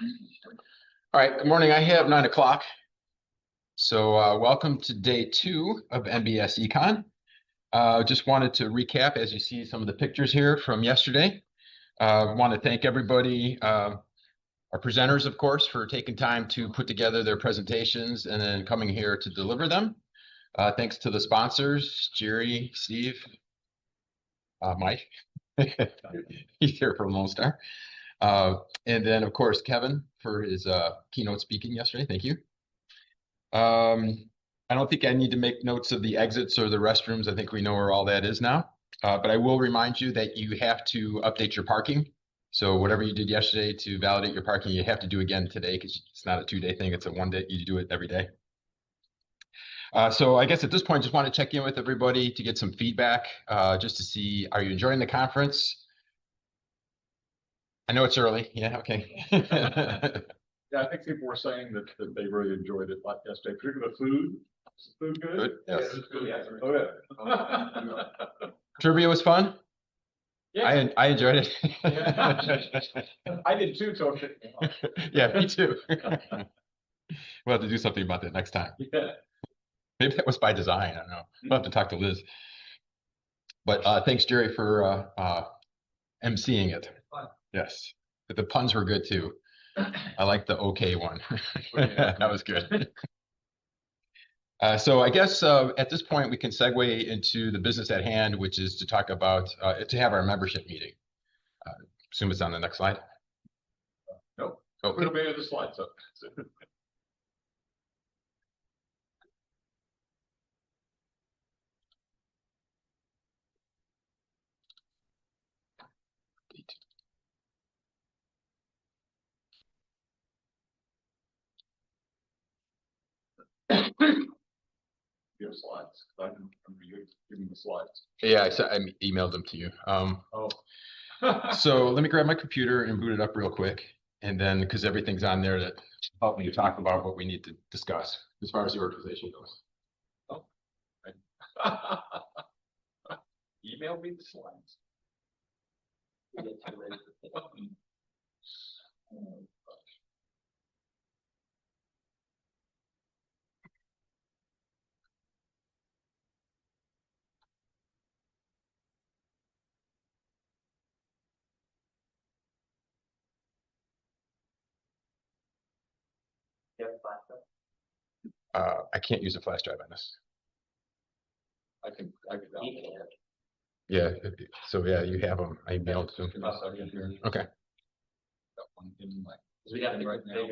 All right, good morning. I have 9 o'clock. So welcome to day 2 of MBSE-CON. Just wanted to recap as you see some of the pictures here from yesterday. I want to thank everybody, our presenters, of course, for taking time to put together their presentations and then coming here to deliver them. Thanks to the sponsors, Jerry, Steve, Mike. He's here for Lone Star. And then, of course, Kevin for his keynote speaking yesterday. Thank you. I don't think I need to make notes of the exits or the restrooms. I think we know where all that is now. But I will remind you that you have to update your parking. So whatever you did yesterday to validate your parking, you have to do again today because it's not a 2-day thing. It's a 1-day. You do it every day. So I guess at this point, just want to check in with everybody to get some feedback, just to see, are you enjoying the conference? I know it's early. Yeah, okay. Yeah, I think people were saying that they really enjoyed it like yesterday, particularly the food. Is the food good? Good, yes. Yeah, it's good. Yeah. Oh, yeah. Trivia was fun. Yeah. I enjoyed it. Yeah. I did too, so. Yeah, me too. We'll have to do something about that next time. Yeah. Maybe that was by design. I don't know. We'll have to talk to Liz. But thanks, Jerry, for emceeing it. Yes, but the puns were good too. I like the okay one. That was good. So I guess at this point we can segue into the business at hand, which is to talk about to have our membership meeting. Assume it's on the next slide. Nope. Oh, It'll be in the slides up. You have slides. I can remember you giving the slides. Yeah, I emailed them to you. Oh. So let me grab my computer and boot it up real quick, and then because everything's on there that help me talk about what we need to discuss as far as the organization goes. Oh. Email me the slides. I can't use a flash drive on this. I can download it. Yeah, so yeah, you have them. I emailed them. Give me a second here. Okay. Got one in my. We got it right now.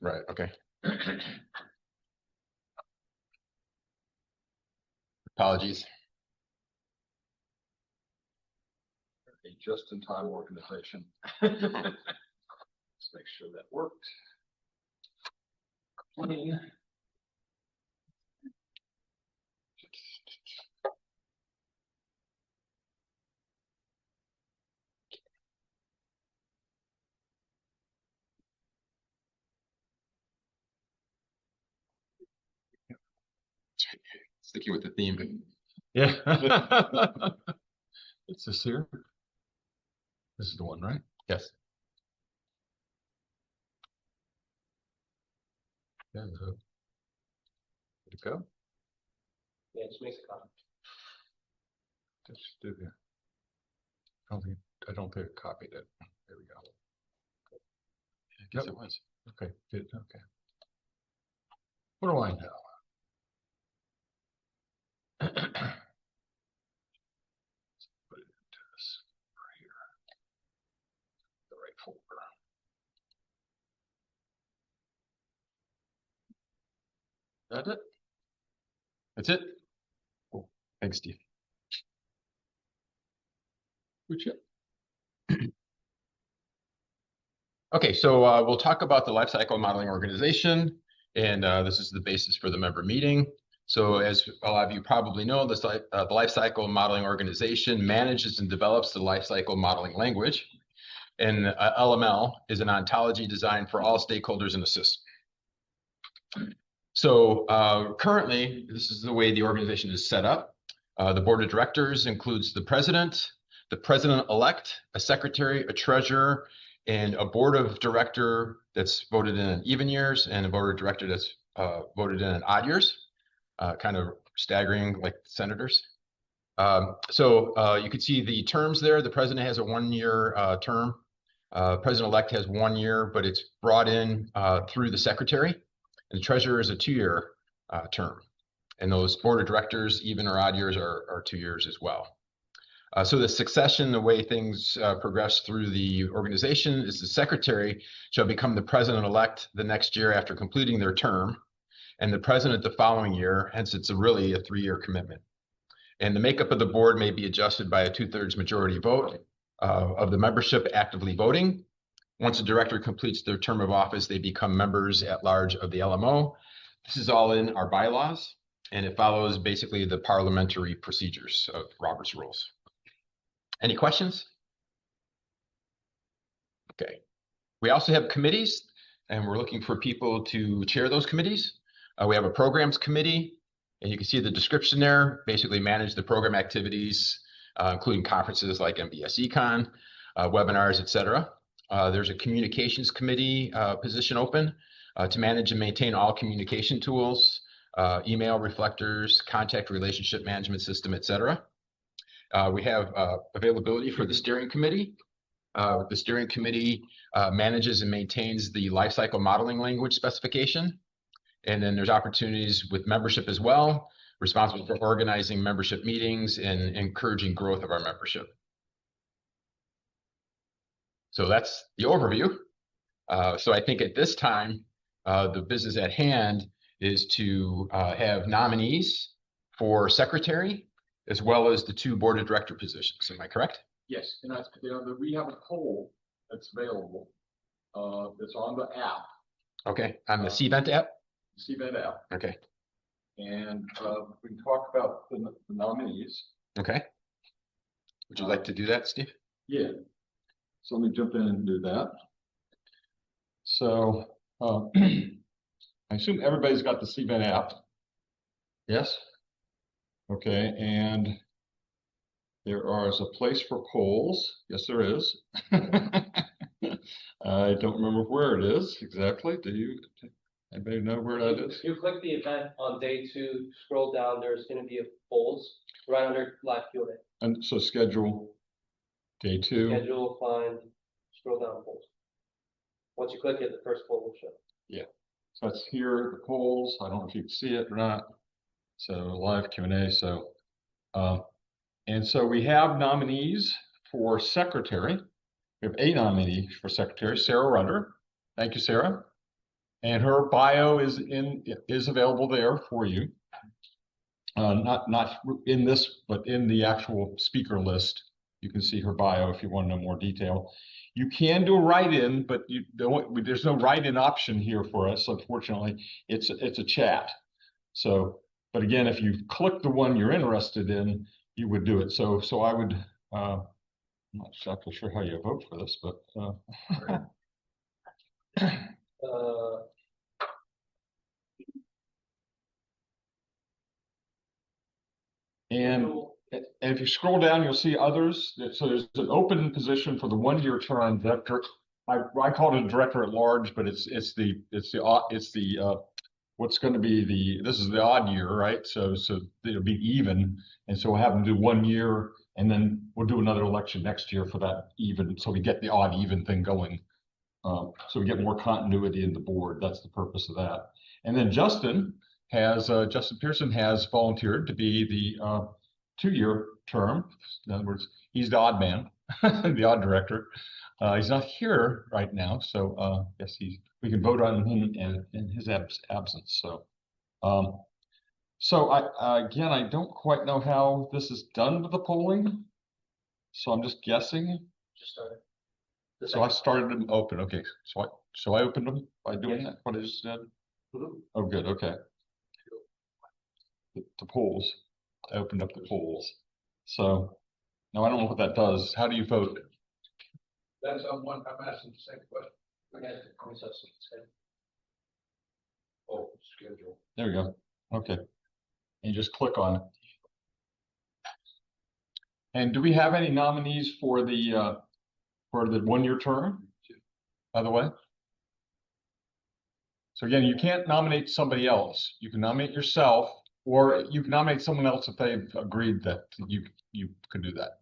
Right. Okay. Apologies. A just-in-time organization. Let's make sure that worked. Sticking with the theme. Yeah. It's this here. This is the one, right? Yes. Yeah. Good to go. Yeah, just makes a copy. Just do there. I don't think I copied it. There we go. I guess Yep. it was. Okay, good. Okay. What do I know? Let's put it into this right here. The right folder. That's it. That's it. Cool. Thanks, Steve. Good job. Okay, so we'll talk about the lifecycle modeling organization, and this is the basis for the member meeting. So as a lot of you probably know, the lifecycle modeling organization manages and develops the lifecycle modeling language. And LML is an ontology designed for all stakeholders in the system. So currently, this is the way the organization is set up. The board of directors includes the president-elect, a secretary, a treasurer, and a board of director that's voted in even years, and a board of director that's voted in odd years, kind of staggering like senators. So you can see the terms there. The president has a 1-year term. President-elect has 1 year, but it's brought in through the secretary. And the treasurer is a 2-year term. And those board of directors, even or odd years, are 2 years as well. So the succession, the way things progress through the organization, is the secretary shall become the president-elect the next year after completing their term, and the president the following year. Hence, it's really a 3-year commitment. And the makeup of the board may be adjusted by a 2/3 majority vote of the membership actively voting. Once a director completes their term of office, they become members at large of the LMO. This is all in our bylaws, and it follows basically the parliamentary procedures of Robert's rules. Any questions? Okay. We also have committees, and we're looking for people to chair those committees. We have a programs committee, and you can see the description there, basically manage the program activities, including conferences like MBSE-CON, webinars, etc. There's a communications committee position open to manage and maintain all communication tools, email reflectors, contact relationship management system, etc. We have availability for the steering committee. The steering committee manages and maintains the lifecycle modeling language specification. And then there's opportunities with membership as well, responsible for organizing membership meetings and encouraging growth of our membership. So that's the overview. So I think at this time, the business at hand is to have nominees for secretary, as well as the 2 board of director positions. Am I correct? Yes, and that's, we have a poll that's available. It's on the app, Okay, on the CVent app? CVent app, Okay, and we can talk about the nominees. okay. Would you like to do that, Steve? Yeah. So let me jump in and do that. So I assume everybody's got the CVent app. Yes? Okay, and there is a place for polls. Yes, there is. I don't remember where it is exactly. Do you? Anybody know where that is? If you click the event on day 2, scroll down, there's going to be a polls right under live Q&A. And so schedule day 2. Schedule, find, scroll down polls. Once you click it, the first poll will show. Yeah. So that's here, the polls. I don't know if you can see it or not. So live Q&A. So, and so we have nominees for secretary. We have a nominee for secretary, Sarah Rudder. Thank you, Sarah. And her bio is available there for you. Not in this, but in the actual speaker list. You can see her bio if you want to know more detail. You can do a write-in, but there's no write-in option here for us. Unfortunately, it's a chat. So, but again, if you click the one you're interested in, you would do it. So I would. I'm not exactly sure how you vote for this, but. And if you scroll down, you'll see others. So there's an open position for the 1-year term director. I call it a director at large, but it's the what's going to be this is the odd year, right? So it'll be even, and so we'll have them do 1 year, and then we'll do another election next year for that even, so we get the odd even thing going. So we get more continuity in the board. That's the purpose of that. And then Justin Pearson has volunteered to be the 2-year term. In other words, he's the odd man, the odd director. He's not here right now, so yes, we can vote on him in his absence. So, again, I don't quite know how this is done with the polling, so I'm just guessing. Just started. So I started them open. Okay, so I opened them by doing that. What I just did. Oh, good. Okay. The polls. I opened up the polls. So now I don't know what that does. How do you vote? That's on one. I'm asking the same question. Oh, schedule. There we go. Okay. And you just click on it. And do we have any nominees for the 1-year term? by the way. So again, you can't nominate somebody else. You can nominate yourself, or you can nominate someone else if they've agreed that you could do that.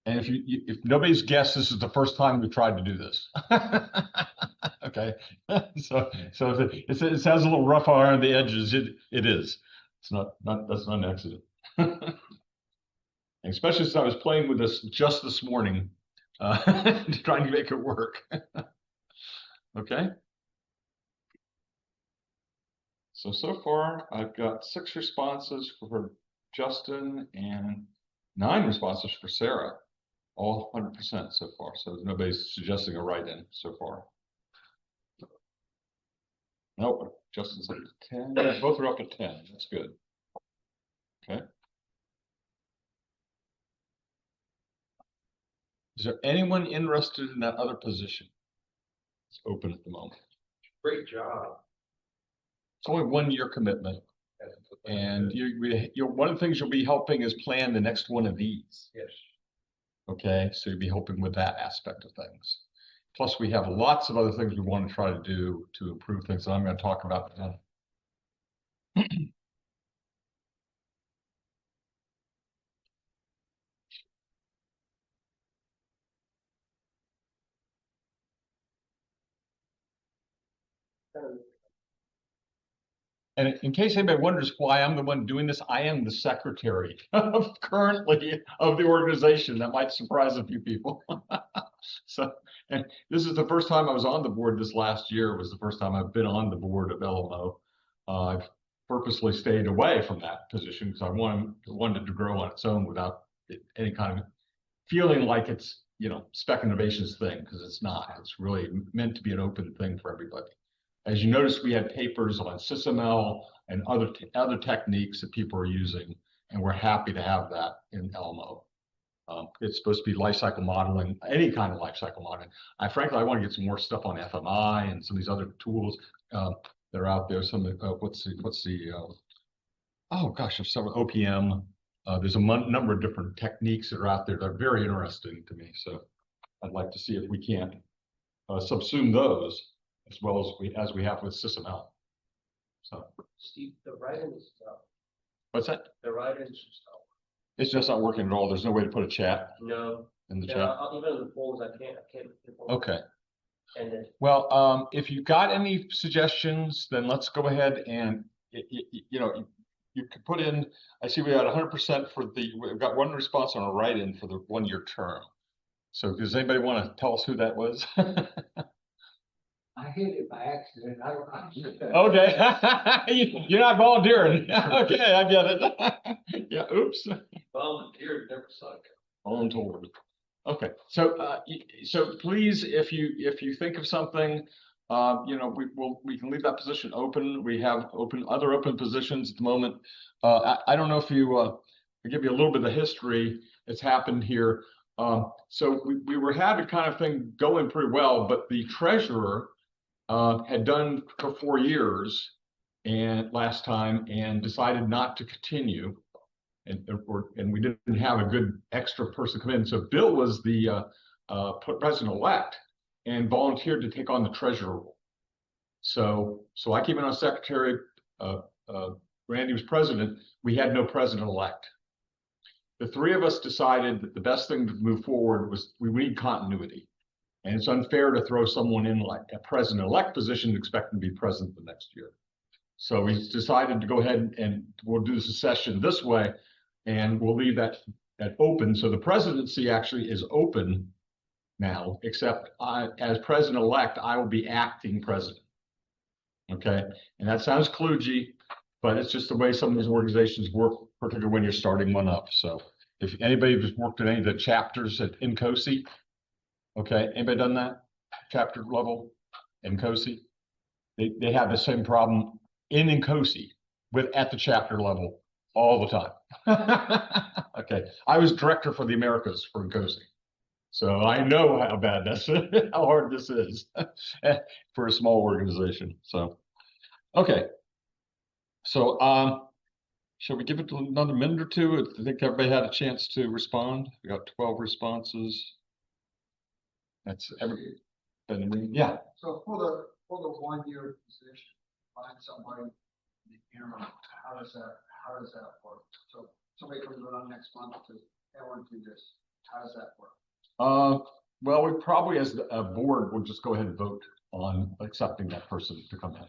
And if nobody's guessed, this is the first time we've tried to do this. Okay, so if it has a little rough around the edges, it is. It's not that's not an accident. Especially since I was playing with this just this morning, trying to make it work. Okay. So far, I've got 6 responses for Justin and 9 responses for Sarah, all 100% so far. So nobody's suggesting a write-in so far. Nope, Justin's up to 10. Both are up to 10. That's good. Okay. Is there anyone interested in that other position? It's open at the moment. Great job. It's only 1-year commitment. And you're one of the things you'll be helping is plan the next one of these. Yes. Okay, so you'll be helping with that aspect of things. Plus, we have lots of other things we want to try to do to improve things that I'm going to talk about now. And in case anybody wonders why I'm the one doing this, I am the secretary currently of the organization. That might surprise a few people. So, and this is the first time I was on the board this last year. It was the first time I've been on the board of LMO. I've purposely stayed away from that position because I wanted to grow on its own without any kind of feeling like it's, spec innovation's thing, because it's not. It's really meant to be an open thing for everybody. As you notice, we had papers on SysML and other techniques that people are using, and we're happy to have that in LMO. It's supposed to be lifecycle modeling, any kind of lifecycle modeling. Frankly, I want to get some more stuff on FMI and some of these other tools that are out there. Some oh gosh, there's several OPM. There's a number of different techniques that are out there that are very interesting to me. So I'd like to see if we can't subsume those as well as we have with SysML. So, Steve, the writing is tough. what's that? The writing is tough. It's just not working at all. There's no way to put a chat No. in the Yeah, chat. even in the polls, I can't. Okay. And then, Well, if you've got any suggestions, then let's go ahead and you could put in. I see we got 100% for we've got 1 response on a write-in for the 1-year term. So does anybody want to tell us who that was? I hit it by accident. I don't. Okay, you're not volunteering. Okay, I get it. Yeah, oops. Volunteer never suck. Volunteered. Okay, so please, if you think of something, we can leave that position open. We have other open positions at the moment. I don't know if I'll give you a little bit of history that's happened here. So we were having kind of thing going pretty well, but the treasurer had done for 4 years and last time and decided not to continue, and we didn't have a good extra person come in. So Bill was the president-elect and volunteered to take on the treasurer role. So I came in as secretary. Randy was president. We had no president-elect. The 3 of us decided that the best thing to move forward was we need continuity. And it's unfair to throw someone in like a president-elect position and expect them to be president the next year. So we decided to go ahead and we'll do the succession this way, and we'll leave that open. So the presidency actually is open now, except as president-elect, I will be acting president. Okay, and that sounds kludgy, but it's just the way some of these organizations work, particularly when you're starting one up. So if anybody has worked in any of the chapters at NCOSI, okay, anybody done that? Chapter level in NCOSI? They have the same problem in NCOSI at the chapter level all the time. Okay, I was director for the Americas for NCOSI. So I know how bad this is, how hard this is for a small organization. So, okay. So, shall we give it another minute or two? I think everybody had a chance to respond. We got 12 responses. That's yeah. So for the 1 year position, find somebody in the interim, how does that work? So somebody comes around next month to, I want to do this, how does that work? Well, we probably as a board will just go ahead and vote on accepting that person to come in.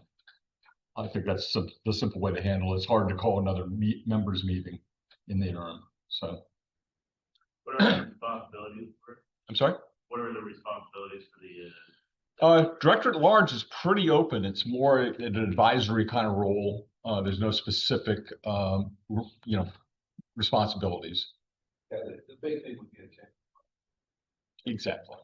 I think that's the simple way to handle it. It's hard to call another members meeting in the interim. So. What are the responsibilities for? I'm sorry? What are the responsibilities for the? Director at large is pretty open. It's more an advisory kind of role. There's no specific, responsibilities. Yeah, the big thing would be a change. Exactly.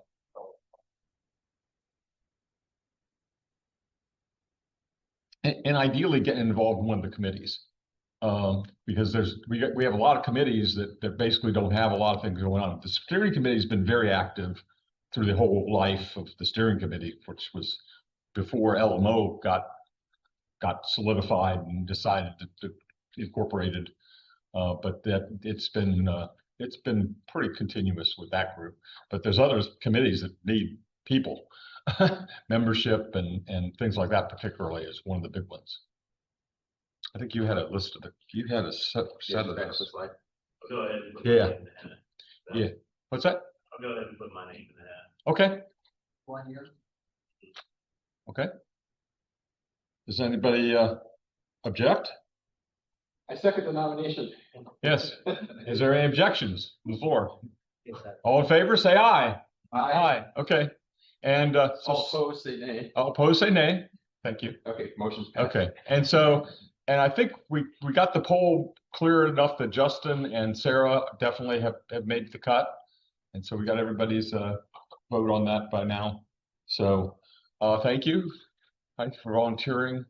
And ideally get involved in one of the committees. Because we have a lot of committees that basically don't have a lot of things going on. The steering committee has been very active through the whole life of the steering committee, which was before LMO got solidified and decided to incorporated. But that it's been pretty continuous with that group. But there's other committees that need people, membership and things like that. Particularly is one of the big ones. I think you had a list of you had a set of those. I'll go ahead and put Yeah. my name in the hat. Yeah. What's that? I'll go ahead and put my name in the hat. Okay. 1 year? Okay. Does anybody object? I second the nomination. Yes. Is there any objections on the floor? Yes, All in favor, say aye. Aye. Okay. And All opposed, say nay. all opposed, say nay. Thank you. Okay, motion's passed. Okay. And I think we got the poll clear enough that Justin and Sarah definitely have made the cut. And so we got everybody's vote on that by now. So thank you. Thanks for volunteering.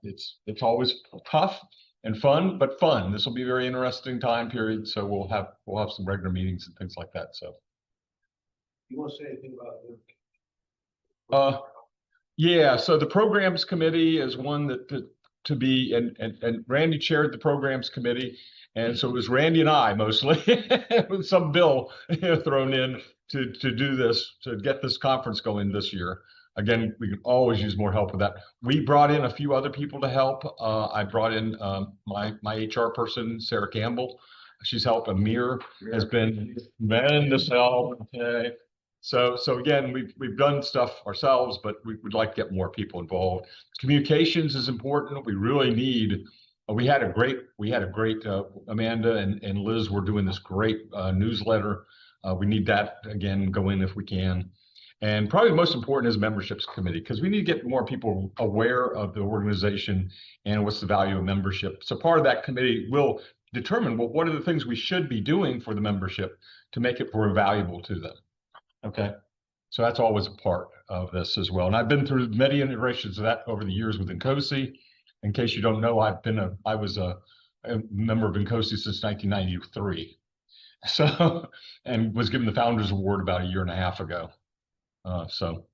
It's always tough and fun, but fun. This will be a very interesting time period. So we'll have some regular meetings and things like that. So You want to say anything about yeah, so the programs committee is one that to be and Randy chaired the programs committee. And so it was Randy and I mostly with some bill thrown in to do this, to get this conference going this year. Again, we can always use more help with that. We brought in a few other people to help. I brought in my HR person, Sarah Campbell. She's helped. Amir has been tremendous help. Okay. So again, we've done stuff ourselves, but we would like to get more people involved. Communications is important. We really need. We had a great Amanda and Liz were doing this great newsletter. We need that again going if we can. And probably the most important is memberships committee, because we need to get more people aware of the organization and what's the value of membership. So part of that committee will determine, well, what are the things we should be doing for the membership to make it more valuable to them. Okay. So that's always a part of this as well. And I've been through many integrations of that over the years with NCOSE. In case you don't know, I was a member of NCOSE since 1993. So, and was given the Founders Award about a year and a half ago. So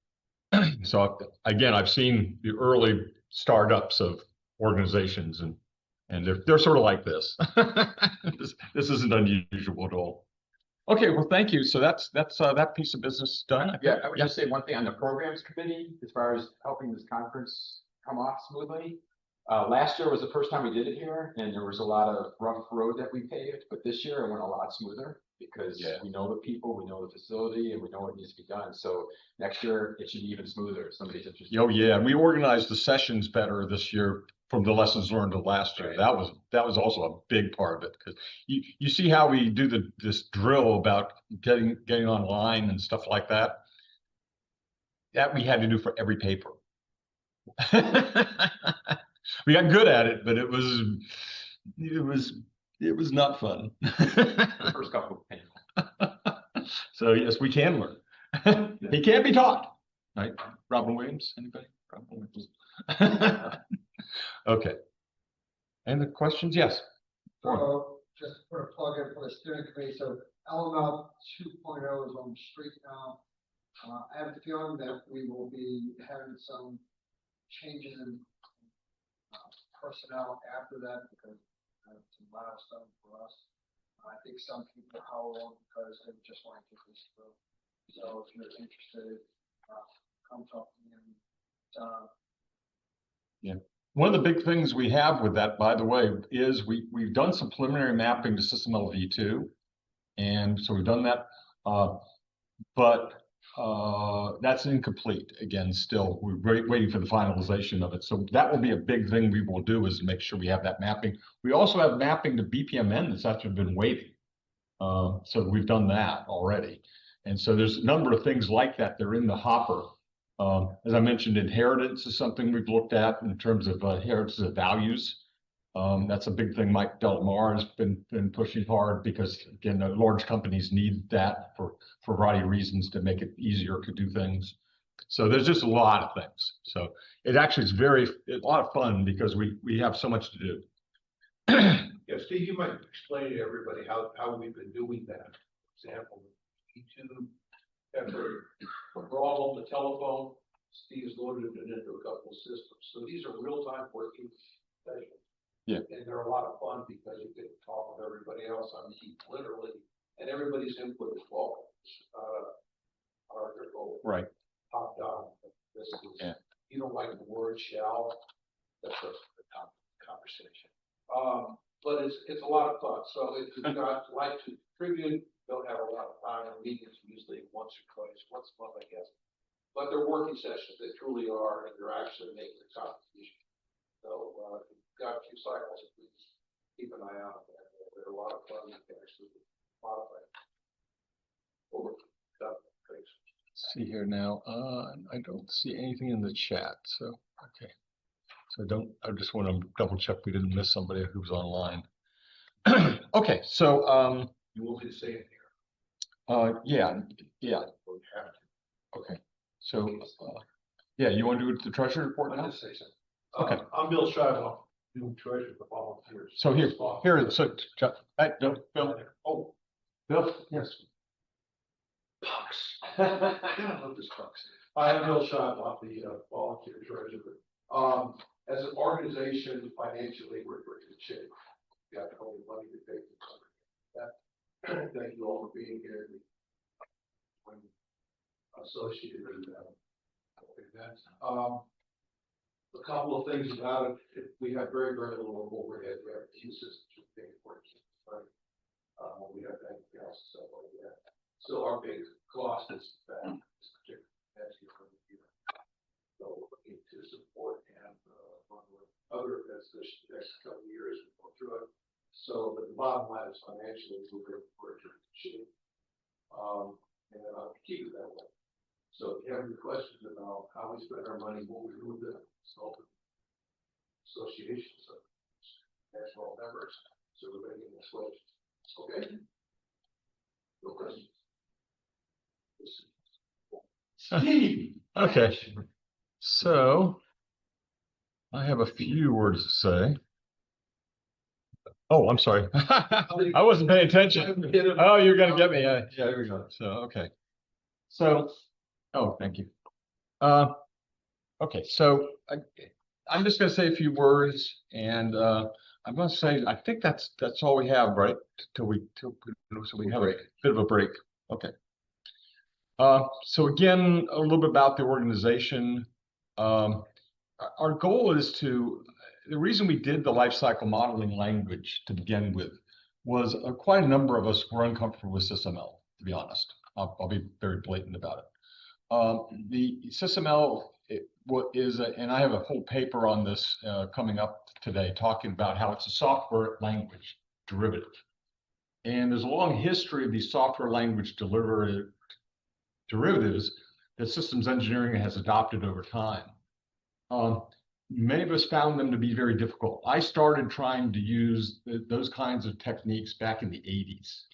again, I've seen the early startups of organizations and they're sort of like this. This isn't unusual at all. Okay, well, thank you. So that's that piece of business done. Yeah, I would just say one thing on the programs committee, as far as helping this conference come off smoothly. Last year was the first time we did it here, and there was a lot of rough road that we paved, but this year it went a lot smoother because we know the people, we know the facility, and we know what needs to be done. So next year it should be even smoother. Somebody's interested. Oh yeah, we organized the sessions better this year from the lessons learned of last year. Right. That was also a big part of it, because you see how we do this drill about getting online and stuff like that. That we had to do for every paper. We got good at it, but it was not fun. The first couple of pages. So yes, we can learn. He can't be taught, right? Robin Williams, anybody? Robin Williams. Okay. And the questions? Yes. So just put a plug in for the steering committee. So LML 2.0 is on the street now. I have a feeling that we will be having some changes in personnel after that, because it's a milestone for us. I think some people hold on because they just want to get this through. So if you're interested, come talk to me. One of the big things we have with that, by the way, is we've done some preliminary mapping to System LV2. And so we've done that, but that's incomplete. Again, still, we're waiting for the finalization of it. So that will be a big thing we will do, is make sure we have that mapping. We also have mapping to BPMN that's actually been waiting. So we've done that already. And so there's a number of things like that. They're in the hopper. As I mentioned, inheritance is something we've looked at in terms of inheritance of values. That's a big thing Mike Delmar has been pushing hard, because again, large companies need that for a variety of reasons to make it easier to do things. So there's just a lot of things. So it actually is a lot of fun, because we have so much to do. Yeah, Steve, you might explain to everybody how we've been doing that. For example, E2, after we're all on the telephone, Steve's loaded it into a couple of systems. So these are real-time working sessions. Yeah. And they're a lot of fun, because you can talk with everybody else on E, literally, and everybody's input is welcome. Article. Right. Top down. This is, Yeah. You don't like the word shall, that's a top conversation. But it's a lot of fun. So if you guys like to contribute, don't have a lot of time, and meetings usually once or twice, once a month, I guess. But they're working sessions, they truly are, and they're actually making a contribution. So, if you've got a few cycles, please keep an eye out. They're a lot of fun, you can actually modify. See here now, I don't see anything in the chat, so, okay. So I just want to double check we didn't miss somebody who's online. Okay, so, You want me to say it yeah. here? Or you have to? Okay, so, yeah, you want to do the treasury report I'll now? just say something. Okay. I'm Bill Shiloh, new treasurer for volunteers. So here, Bill, Oh, Bill, yes. Pucks. I love this Pucks. I am Bill Shiloh, the volunteer treasurer. As an organization, financially, we're in good shape. Got all the money to pay for that. Thank you all for being here. I'm associated with that. A couple of things about it. We have very, very little overhead. We have two systems we pay for. Right? We have anything else, so like that. So our big cost is that this particular year. So we're looking to support and run with other as the next couple of years we go through it. So the bottom line is financially we're in good shape. And I'll keep it that way. So if you have any questions about how we spend our money, what we do with it, so associations of national members, so we're making this questions. Okay? No questions? Steve! Okay, so I have a few words to say. Oh, I'm sorry. I wasn't paying attention. Oh, you're gonna get me. Yeah, there we go. So, okay. So, oh, thank you. Okay, so I'm just gonna say a few words, and I'm gonna say I think that's all we have, right? So we have a bit of a break. Okay. So again, a little bit about the organization. Our goal is the reason we did the life cycle modeling language to begin with was quite a number of us were uncomfortable with SysML, to be honest. I'll be very blatant about it. The SysML and I have a whole paper on this coming up today, talking about how it's a software language derivative. And there's a long history of these software language derivatives that systems engineering has adopted over time. Many of us found them to be very difficult. I started trying to use those kinds of techniques back in the 80s.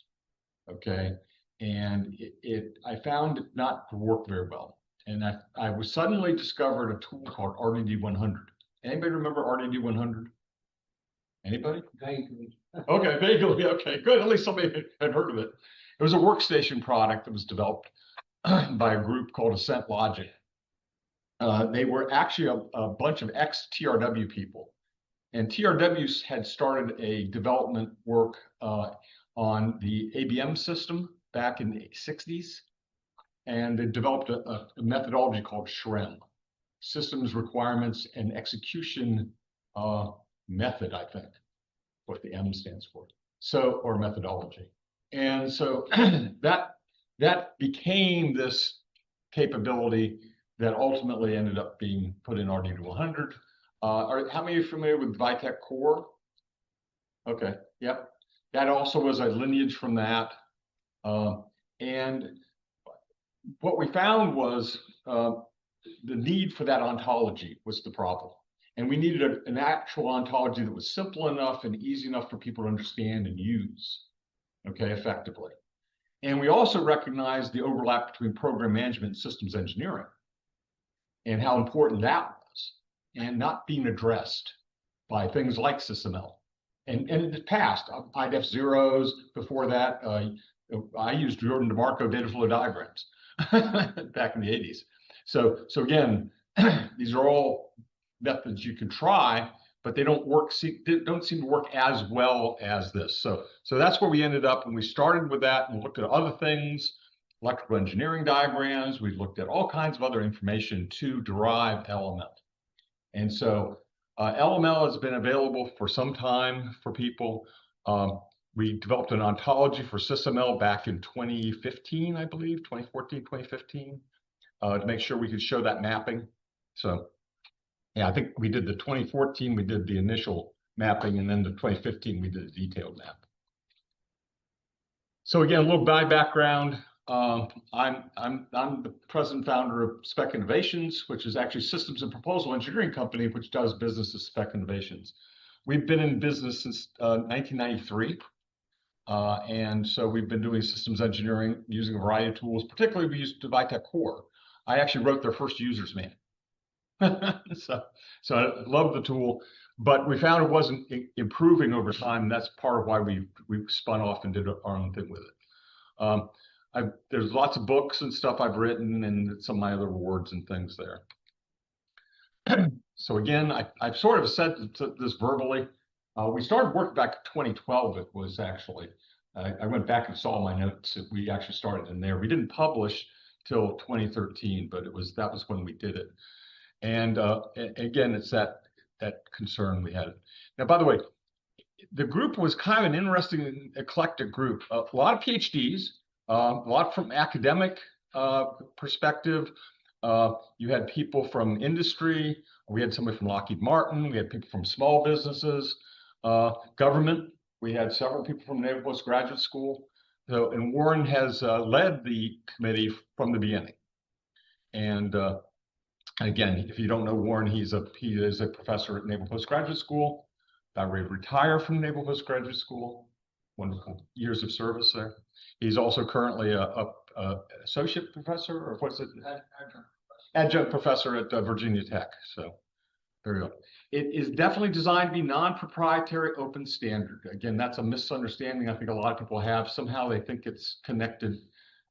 Okay, and I found it not to work very well. And I was suddenly discovered a tool called RDD100. Anybody remember RDD100? Anybody? Vaguely. Okay, vaguely. Okay, good. At least somebody had heard of it. It was a workstation product that was developed by a group called Ascent Logic. They were actually a bunch of ex-TRW people. And TRWs had started a development work on the ABM system back in the 60s. and they developed a methodology called SREM, Systems Requirements and Execution Method, I think, what the M stands for. So, or methodology. And so that became this capability that ultimately ended up being put in RD200. How many are familiar with Vitek Core? Okay, yep. That also was a lineage from that. And what we found was the need for that ontology was the problem. And we needed an actual ontology that was simple enough and easy enough for people to understand and use, okay, effectively. And we also recognized the overlap between program management and systems engineering and how important that was, and not being addressed by things like SysML. And in the past, I'd have zeros. Before that, I used Jordan DeMarco data flow diagrams back in the 80s. So again, these are all methods you can try, but they don't seem to work as well as this. So that's where we ended up, and we started with that and looked at other things, electrical engineering diagrams. We looked at all kinds of other information to derive LML. And so LML has been available for some time for people. We developed an ontology for SysML back in 2015, I believe, 2014, 2015, to make sure we could show that mapping. So yeah, I think we did the 2014, we did the initial mapping, and then the 2015, we did a detailed map. So again, a little by background. I'm the president founder of Spec Innovations, which is actually systems and proposal engineering company, which does business as Spec Innovations. We've been in business since 1993. And so we've been doing systems engineering using a variety of tools. Particularly, we used Vitek Core. I actually wrote their first user's manual. so I love the tool, but we found it wasn't improving over time. And that's part of why we spun off and did our own thing with it. There's lots of books and stuff I've written, and some of my other awards and things there. So again, I've sort of said this verbally. We started work back in 2012. It was actually, I went back and saw my notes. We actually started in there. We didn't publish till 2013, but that was when we did it. And again, it's that concern we had. Now, by the way, the group was kind of an interesting, eclectic group. A lot of PhDs, a lot from academic perspective. You had people from industry. We had somebody from Lockheed Martin. We had people from small businesses, government. We had several people from Naval Postgraduate School. So, and Warren has led the committee from the beginning. And again, if you don't know Warren, he is a professor at Naval Postgraduate School. About ready to retire from Naval Postgraduate School. Wonderful years of service there. He's also currently a associate professor, or what's it? Adjunct professor at Virginia Tech. So very good. It is definitely designed to be non-proprietary, open standard. Again, that's a misunderstanding I think a lot of people have. Somehow they think it's connected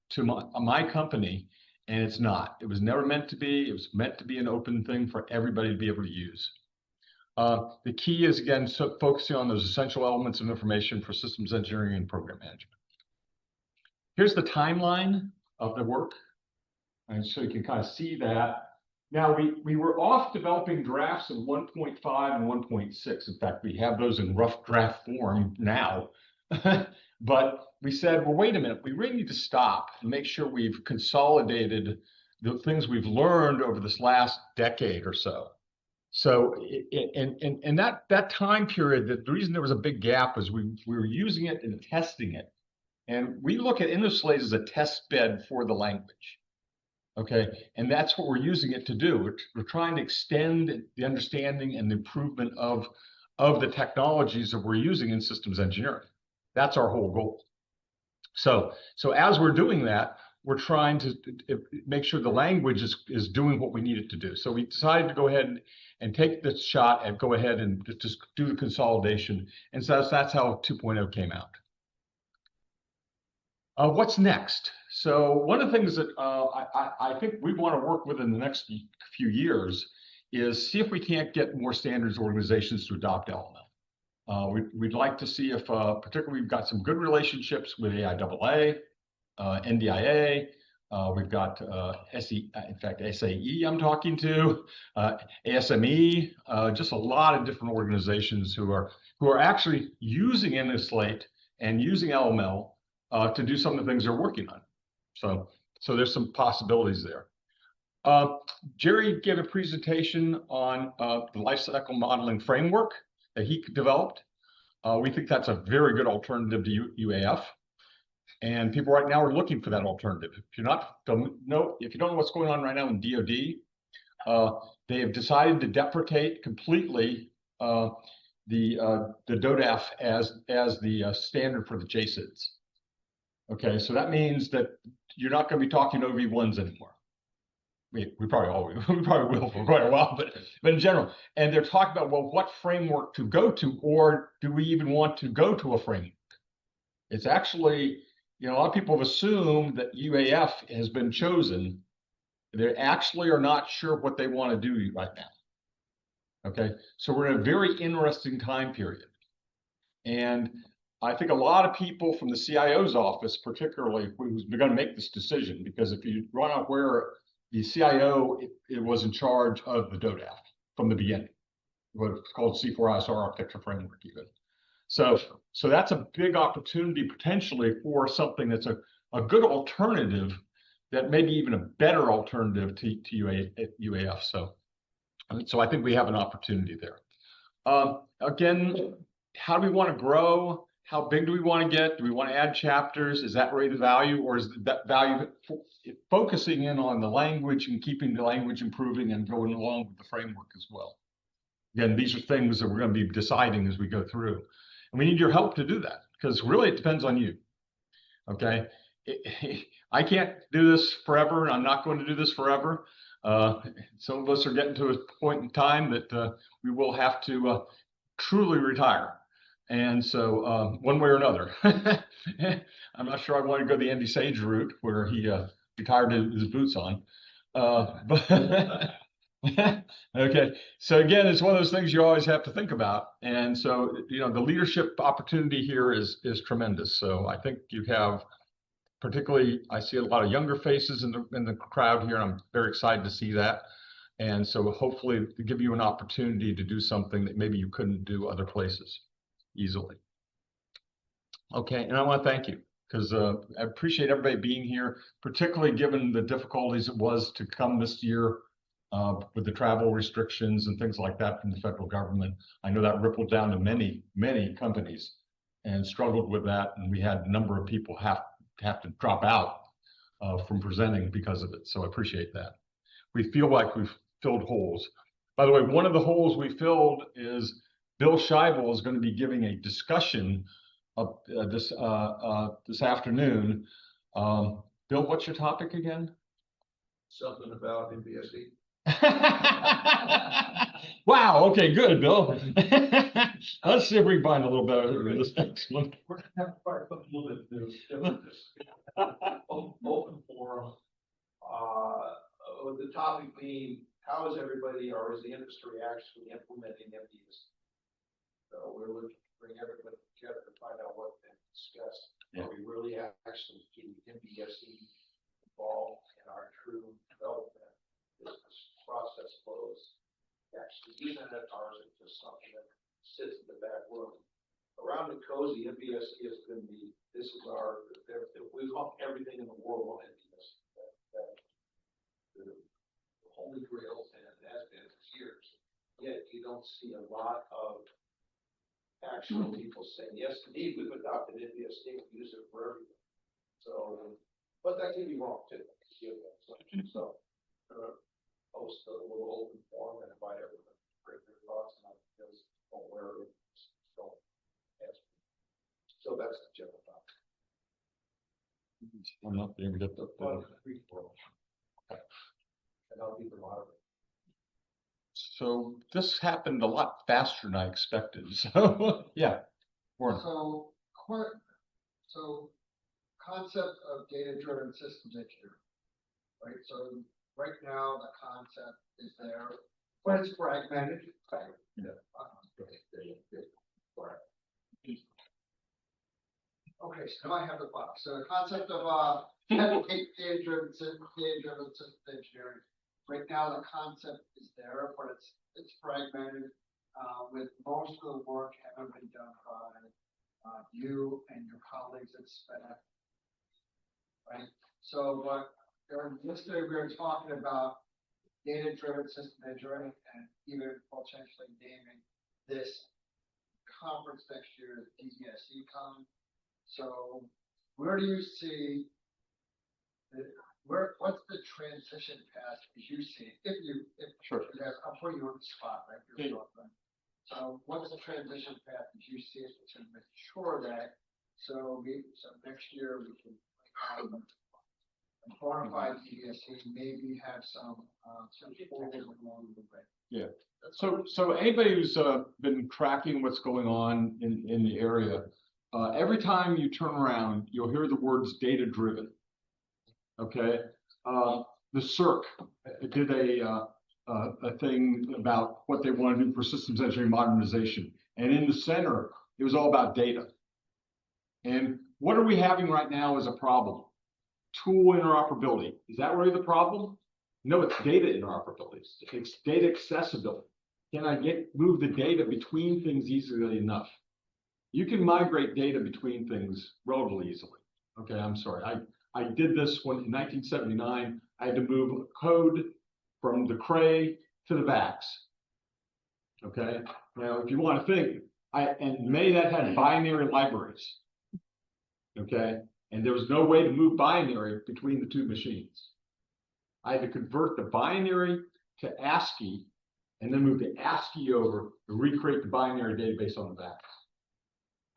to my company, and it's not. It was never meant to be. It was meant to be an open thing for everybody to be able to use. The key is, again, focusing on those essential elements of information for systems engineering and program management. Here's the timeline of the work. And so you can kind of see that. Now, we were off developing drafts in 1.5 and 1.6. In fact, we have those in rough draft form now. But we said, well, wait a minute, we really need to stop and make sure we've consolidated the things we've learned over this last decade or so. So, and that time period, the reason there was a big gap is we were using it and testing it. And we look at InnoSlate as a test bed for the language. Okay, and that's what we're using it to do. We're trying to extend the understanding and the improvement of the technologies that we're using in systems engineering. That's our whole goal. So as we're doing that, we're trying to make sure the language is doing what we need it to do. So we decided to go ahead and take this shot and go ahead and just do the consolidation. And so that's how 2.0 came out. What's next? So one of the things that I think we want to work with in the next few years is see if we can't get more standards organizations to adopt LML. We'd like to see if, particularly, we've got some good relationships with AIAA, NDIA, We've got in fact, SAE I'm talking to, ASME, just a lot of different organizations who are actually using Slate and using LML to do some of the things they're working on. So there's some possibilities there. Jerry gave a presentation on the lifecycle modeling framework that he developed. We think that's a very good alternative to UAF. And people right now are looking for that alternative. If you don't know what's going on right now in DoD, they have decided to deprecate completely the DODAF as the standard for the JSIDs. Okay, so that means that you're not going to be talking OV1s anymore. We probably will for quite a while, but in general, and they're talking about, well, what framework to go to, or do we even want to go to a framework? It's actually, a lot of people have assumed that UAF has been chosen. They actually are not sure what they want to do right now. Okay, so we're in a very interesting time period. And I think a lot of people from the CIO's office, particularly, who's going to make this decision, because if you run out where the CIO, it was in charge of the DODAF from the beginning, what it's called C4ISR architecture framework even. So that's a big opportunity potentially for something that's a good alternative, that may be even a better alternative to UAF. So I think we have an opportunity there. Again, how do we want to grow? How big do we want to get? Do we want to add chapters? Is that really the value, or is that value focusing in on the language and keeping the language improving and going along with the framework as well? Again, these are things that we're going to be deciding as we go through. And we need your help to do that, because really it depends on you. Okay, I can't do this forever, and I'm not going to do this forever. Some of us are getting to a point in time that we will have to truly retire. And so one way or another, I'm not sure I want to go the Andy Sage route where he retired his boots on. But okay, so again, it's one of those things you always have to think about. And so, the leadership opportunity here is tremendous. So I think you have, particularly, I see a lot of younger faces in the crowd here, and I'm very excited to see that. And so hopefully to give you an opportunity to do something that maybe you couldn't do other places easily. Okay, and I want to thank you, because I appreciate everybody being here, particularly given the difficulties it was to come this year with the travel restrictions and things like that from the federal government. I know that rippled down to many, many companies and struggled with that. And we had a number of people have to drop out from presenting because of it. So I appreciate that. We feel like we've filled holes. By the way, one of the holes we filled is Bill Scheibel is going to be giving a discussion of this afternoon. Bill, what's your topic again? Something about MBSE. Wow. Okay, good, Bill. Let's see if we can find a little better in this next one. We're gonna have to probably put a little bit of this. Open forum. With the topic being, how is everybody, or is the industry actually implementing MBSE? So we're looking to bring everybody together to find out what they discussed. Yeah. Are we really actually getting MBSE involved in our true development business process flows? Actually using it, or is it just something that sits in the back room? Around the cozy, MBSE is going to be, this is our, we've got everything in the world on MBSE. The holy grail, and it has been for years. Yet you don't see a lot of actual people saying, yes, indeed, we've adopted MBSE, we use it for everything. So, but that can be wrong too. So, host a little open forum and invite everyone to bring their thoughts and ideas on where it's going. So that's the general topic. I'm not being able to get that. And I'll be the moderator. So this happened a lot faster than I expected. So yeah. Warren. So concept of data-driven systems engineering, right? So right now the concept is there, but it's fragmented. Okay, so now I have the box. So the concept of data-driven system engineering. Right now, the concept is there, but it's fragmented. With most of the work having been done by you and your colleagues at SPAC, right? So, but yesterday we were talking about data-driven system engineering and even potentially naming this conference next year as MBSE-CON. So where do you see, what's the transition path as you see it? Sure. I'm putting you on the spot, right? Yeah. So what's the transition path as you see it to make sure that, so next year we can bona fide DSC, maybe have some forward along the way. Yeah. So anybody who's been tracking what's going on in the area, every time you turn around, you'll hear the words data driven. Okay. The CERC did a thing about what they want to do for systems engineering modernization, and in the center, it was all about data. And what are we having right now as a problem? Tool interoperability. Is that really the problem? No, it's data interoperability. It's data accessibility. Can I move the data between things easily enough? You can migrate data between things relatively easily. Okay, I'm sorry. I did this when in 1979, I had to move code from the Cray to the VAX. Okay, now if you want to think, and many that had binary libraries. Okay, and there was no way to move binary between the two machines. I had to convert the binary to ASCII and then move the ASCII over to recreate the binary database on the VAX.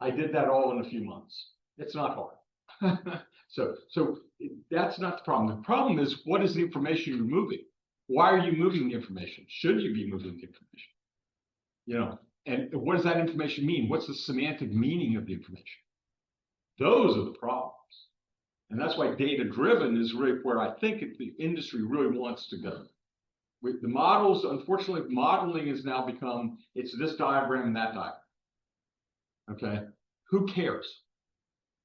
I did that all in a few months. It's not hard. So that's not the problem. The problem is, what is the information you're moving? Why are you moving the information? Should you be moving the information? You know, and what does that information mean? What's the semantic meaning of the information? Those are the problems. And that's why data-driven is really where I think the industry really wants to go. With the models, unfortunately, modeling has now become, it's this diagram and that diagram. Okay, who cares?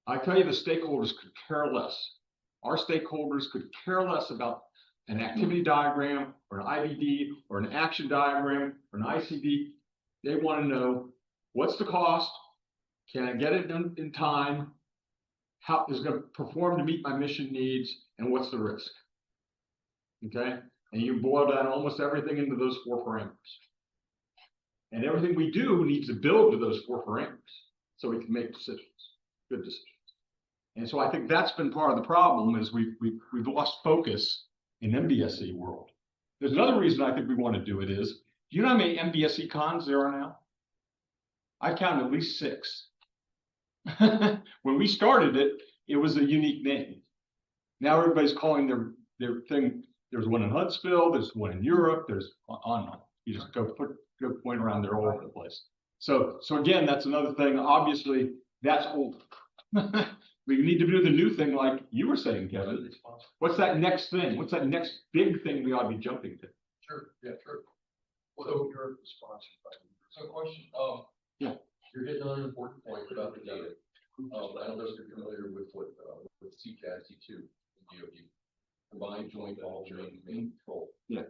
I tell you, the stakeholders could care less. Our stakeholders could care less about an activity diagram or an IBD or an action diagram or an ICD. They want to know, what's the cost? Can I get it in time? How is it going to perform to meet my mission needs? And what's the risk? Okay, and you boil down almost everything into those 4 parameters. And everything we do needs to build to those 4 parameters so we can make decisions, good decisions. And so I think that's been part of the problem, is we've lost focus in MBSE world. There's another reason I think we want to do it is, do you know how many MBSE-CONs there are now? I counted at least 6. When we started it, it was a unique name. Now everybody's calling their thing. There's one in Huntsville. There's one in Europe. There's on. You just go point around there all over the place. So again, that's another thing. Obviously, that's old. We need to do the new thing, like you were saying, Kevin. What's that next thing? What's that next big thing we ought to be jumping to? Sure, yeah, sure. Well, you're sponsored by. So question, Yeah. You're hitting on an important point about the data. I don't know if you're familiar with what with CCAD C2 and DoD, combined joint all-domain domain control. Yeah.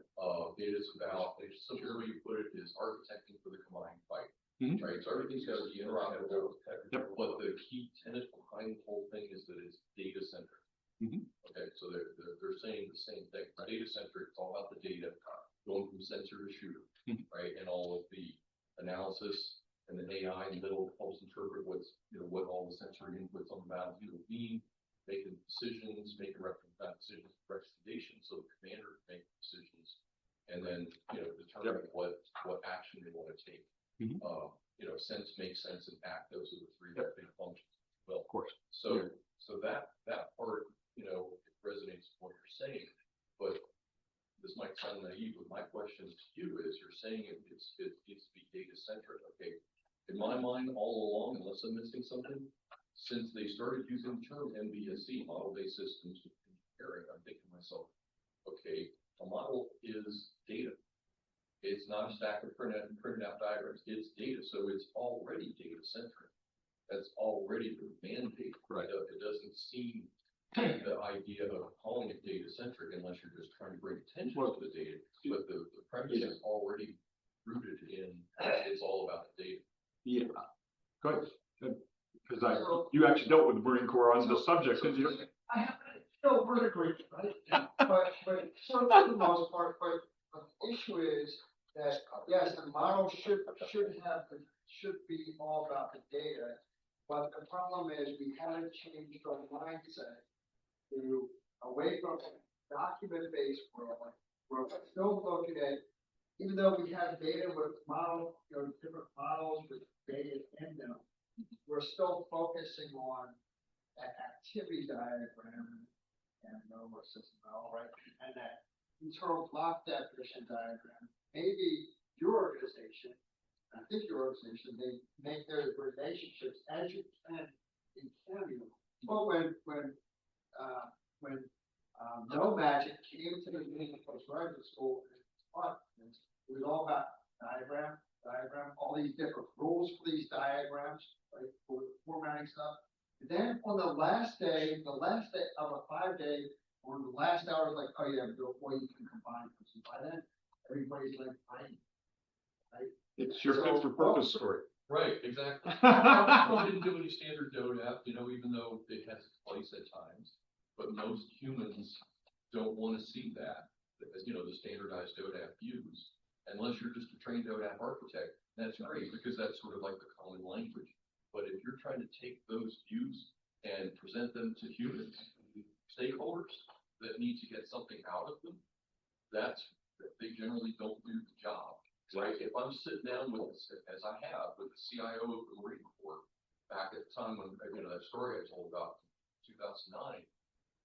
Data is about, the simplest way you put it is architecting for the combined fight. Mm-hmm. Right, so everything's got to be interoperable. Yep. But the key tenet behind the whole thing is that it's data centric. Mm-hmm. Okay, so they're saying the same thing. Data centric, it's all about the data, going from sensor to shooter, Mm-hmm. right? And all of the analysis and the AI in the middle helps interpret what's, what all the sensory inputs on the battlefield mean, making decisions, making recommendations so the commander can make decisions, and then determine what action they want to take. Mm-hmm. Sense, make sense, and act. Those are the 3 big functions. Well, Of course. so that part, it resonates with what you're saying, but this might sound naive, but my question to you is, you're saying it needs to be data centric. Okay, in my mind, all along, unless I'm missing something, since they started using the term MBSE, model-based systems engineering, I'm thinking to myself, okay, a model is data. It's not a stack of printed out diagrams. It's data, so it's already data centric. that's already mandated. Right. It doesn't seem the idea of calling it data centric unless you're just trying to bring attention Well, to the data. But the premise yeah. is already rooted in, it's all about the data. Yeah. Go ahead. Because you actually dealt with the Marine Corps on the subject, didn't you? I have, no, vertically, right? But sort of for the most part, but the issue is that, yes, the model should be all about the data. But the problem is we haven't changed our mindset to away from document-based world. We're still looking at, even though we have data with model, different models with data in them, we're still focusing on that activity diagram and number system, all right, and that internal block definition diagram. Maybe your organization, I think your organization, they make their relationships as you can in Cameo. But when No Magic came to the Union Postgraduate School, it was all about diagram, all these different rules for these diagrams, right, for formatting stuff. And then on the last day of a 5-day, on the last hour, like, oh yeah, boy, you can combine this. And by then, everybody's like, right? It's your So- fit for purpose story. Right, exactly. I didn't do any standard DODAP, even though it has its place at times, but most humans don't want to see that, as the standardized DODAP views, unless you're just a trained DODAP architect. That's great, because that's sort of like the common language. But if you're trying to take those views and present them to humans, stakeholders that need to get something out of them, they generally don't do the job. Right, if I'm sitting down with, as I have, with the CIO of the Marine Corps back at the time when, that story I told about 2009,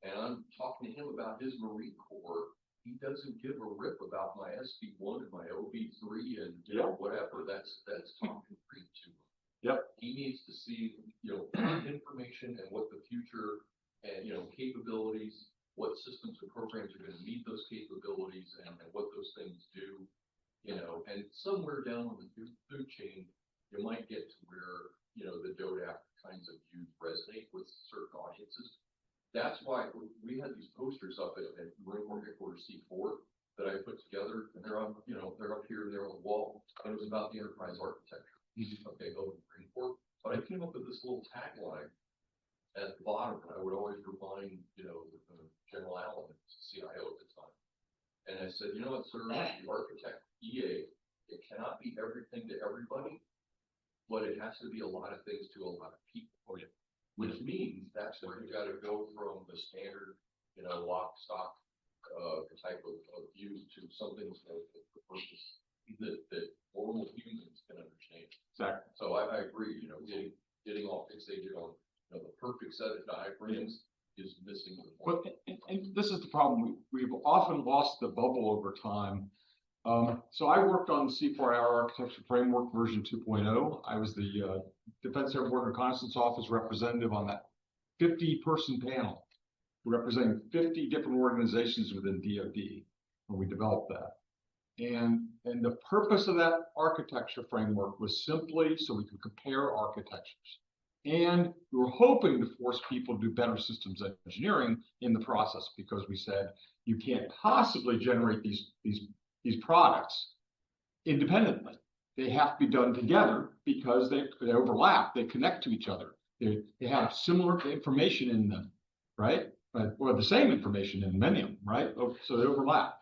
and I'm talking to him about his Marine Corps, he doesn't give a rip about my SB1 and my OB3 and, whatever, that's talking free to him. Yep. He needs to see, information and what the future and, capabilities, what systems and programs are going to meet those capabilities and what those things do. And somewhere down on the food chain, you might get to where, the DODAP kinds of views resonate with certain audiences. That's why we had these posters up at Marine Corps Headquarters C4 that I put together, and they're on, they're up here, they're on the wall, and it was about the enterprise architecture. Okay, over the Marine Corps. But I came up with this little tagline at the bottom, and I would always remind, General Allen, CIO at the time. And I said, sir, the architect EA, it cannot be everything to everybody, but it has to be a lot of things to a lot of people. Oh, yeah. Which means that's where you got to go from the standard, lock, stock, type of view to something that normal humans can understand. Exactly. So I agree, getting all fixated on, the perfect set of diagrams is missing the point. But and this is the problem. We've often lost the bubble over time. So I worked on the C4IR Architecture Framework version 2.0. I was the Defense Airborne Reconnaissance Office representative on that 50-person panel, representing 50 different organizations within DoD when we developed that. And the purpose of that architecture framework was simply so we could compare architectures. And we were hoping to force people to do better systems engineering in the process, because we said you can't possibly generate these products independently. They have to be done together because they overlap, they connect to each other. They have similar information in them, right? Or the same information in many of them, right? So they overlap.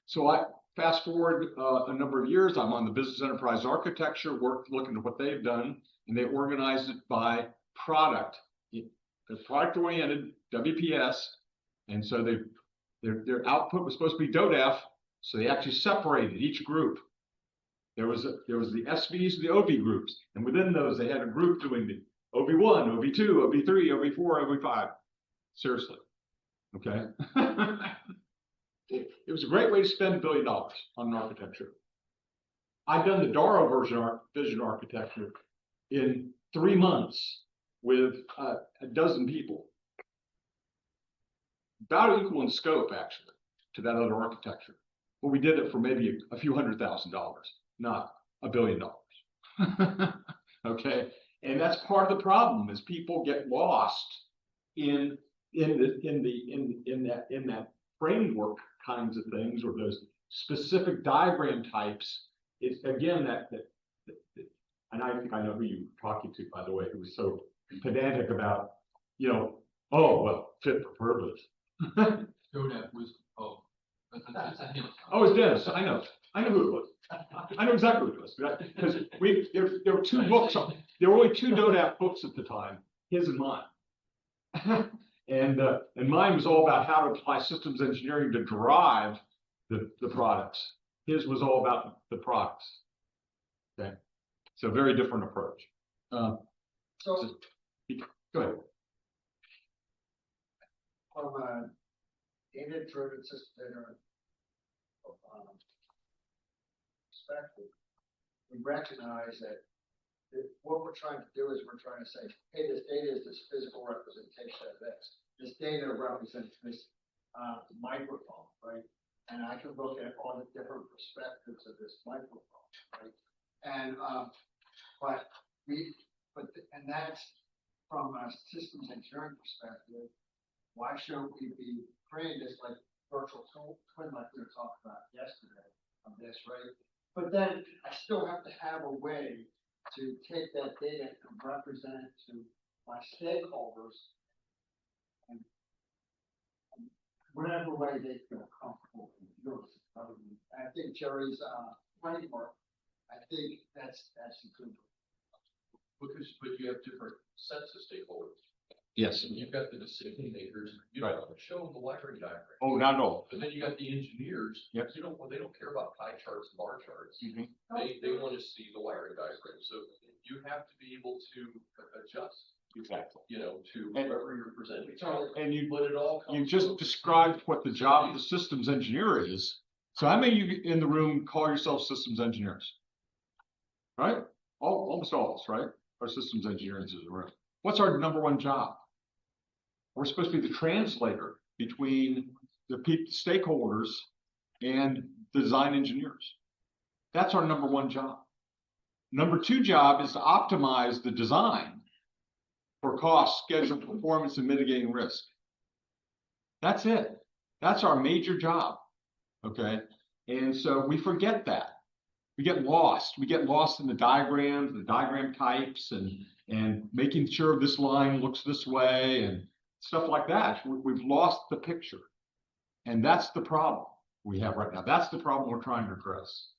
So I fast forward a number of years, I'm on the business enterprise architecture, looking at what they've done, and they organized it by product. They're product oriented, WPS, and so their output was supposed to be DODAF, so they actually separated each group. There was the SVs and the OB groups, and within those they had a group doing the OB1, OB2, OB3, OB4, OB5. Seriously, okay? It was a great way to spend $1 billion on an architecture. I've done the DARO vision architecture in 3 months with a dozen people. About equal in scope, actually, to that other architecture. But we did it for maybe a few $100,000, not $1 billion. Okay, And that's part of the problem is people get lost in that framework kinds of things, or those specific diagram types. It's again and I think I know who you're talking to, by the way, who was so pedantic about, oh, well, fit for purpose. Donut was, oh. Oh, it's Dennis. I know who it was. I know exactly who it was, because there were two books. There were only two DODAP books at the time, his and mine. And mine was all about how to apply systems engineering to drive the products. His was all about the products. Okay, so very different approach. So Go ahead. from a data-driven system perspective, we recognize that what we're trying to do is we're trying to say, hey, this data is this physical representation of this. This data represents this microphone, right? And I can look at all the different perspectives of this microphone, right? And and that's from a systems engineering perspective. Why shouldn't we be creating this like virtual twin like we were talking about yesterday of this, right? But then I still have to have a way to take that data and represent it to my stakeholders and whatever way they feel comfortable with yours. I think Jerry's framework, I think that's a good one. But you have different sets of stakeholders. Yes. And you've got the decision makers, Right. Show them the wiring diagram. Oh, not at all. But then you got the engineers. Yep. They don't care about pie charts and bar charts. Mhm. They want to see the wiring diagram. So you have to be able to adjust, Exactly. to And- whoever you're presenting. And But it all you comes. just described what the job of the systems engineer is. So how many of you in the room call yourself systems engineers? Right? Almost all of us, right? Our systems engineers in the room. What's our number one job? We're supposed to be the translator between the stakeholders and the design engineers. That's our number one job. Number two job is to optimize the design for cost, schedule, performance, and mitigating risk. That's it. That's our major job. Okay. And so we forget that. We get lost. We get lost in the diagrams, the diagram types, and making sure this line looks this way and stuff like that. We've lost the picture. And that's the problem we have right now. That's the problem we're trying to address,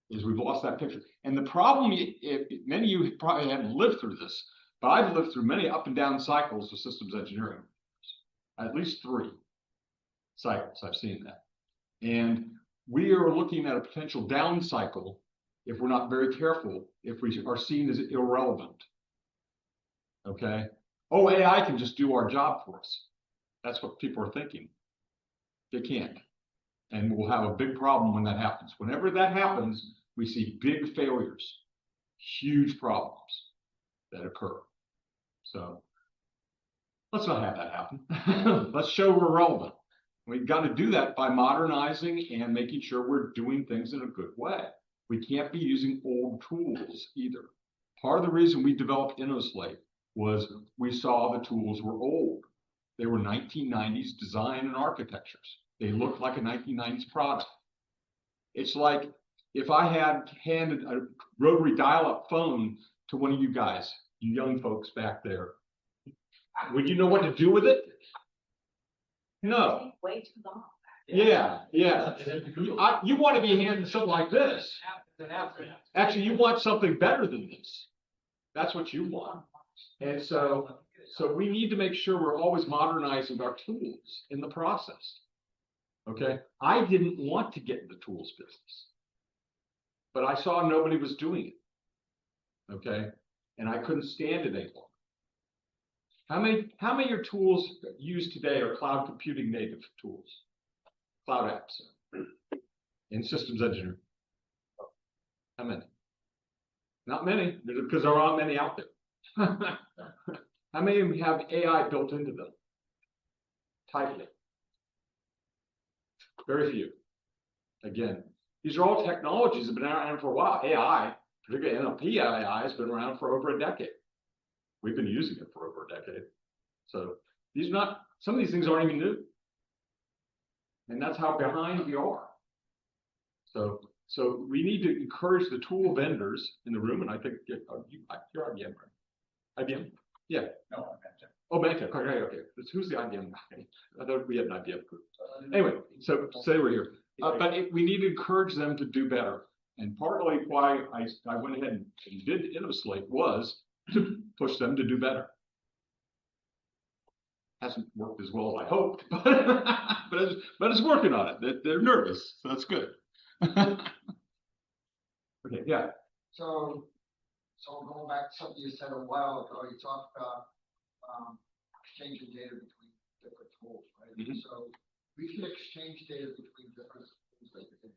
is we've lost that picture. And the problem, many of you probably haven't lived through this, but I've lived through many up and down cycles of systems engineering. At least 3 cycles I've seen that. And we are looking at a potential down cycle if we're not very careful, if we are seen as irrelevant. Okay? Oh, AI can just do our job for us. That's what people are thinking. They can't. And we'll have a big problem when that happens. Whenever that happens, we see big failures, huge problems that occur. So let's not have that happen. Let's show we're relevant. We've got to do that by modernizing and making sure we're doing things in a good way. We can't be using old tools either. Part of the reason we developed InnoSlate was we saw the tools were old. They were 1990s design and architectures. They looked like a 1990s product. It's like if I had handed a rotary dial-up phone to one of you guys, you young folks back there, would you know what to do with it? No. Way too long. Yeah. You want to be handed something like this. Actually, you want something better than this. That's what you want. And so we need to make sure we're always modernizing our tools in the process. Okay. I didn't want to get in the tools business, but I saw nobody was doing it. Okay. And I couldn't stand it anymore. How many of your tools used today are cloud computing native tools? Cloud apps in systems engineering. How many? Not many, because there aren't many out there. How many of them have AI built into them? Tightly. Very few. Again, these are all technologies that have been around for a while. AI, particularly NLP AI, has been around for over a decade. We've been using it for over a decade. So some of these things aren't even new. And that's how behind we are. So we need to encourage the tool vendors in the room, and I think you're IBM, right? IBM? Yeah. No, I meant to. Oh, Mantic, okay. Who's the IBM guy? I thought we had an IBM group. Anyway, so say we're here. We need to encourage them to do better. And partly why I went ahead and did InnoSlate was to push them to do better. Hasn't worked as well as I hoped, but it's working on it. They're nervous, so that's good. Okay, yeah. So going back to something you said a while ago, you talked about exchanging data between different tools, right? Mhm. So we can exchange data between different tools. Like we can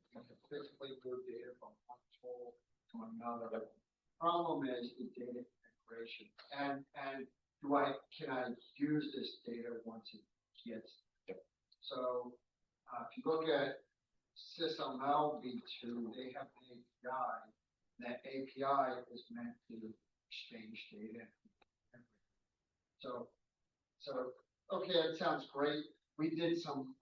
physically move data from one tool to another. The problem is the data integration. And can I use this data once it gets there? So if you look at SysML v2, they have an API. That API is meant to exchange data. So okay, that sounds great. We did some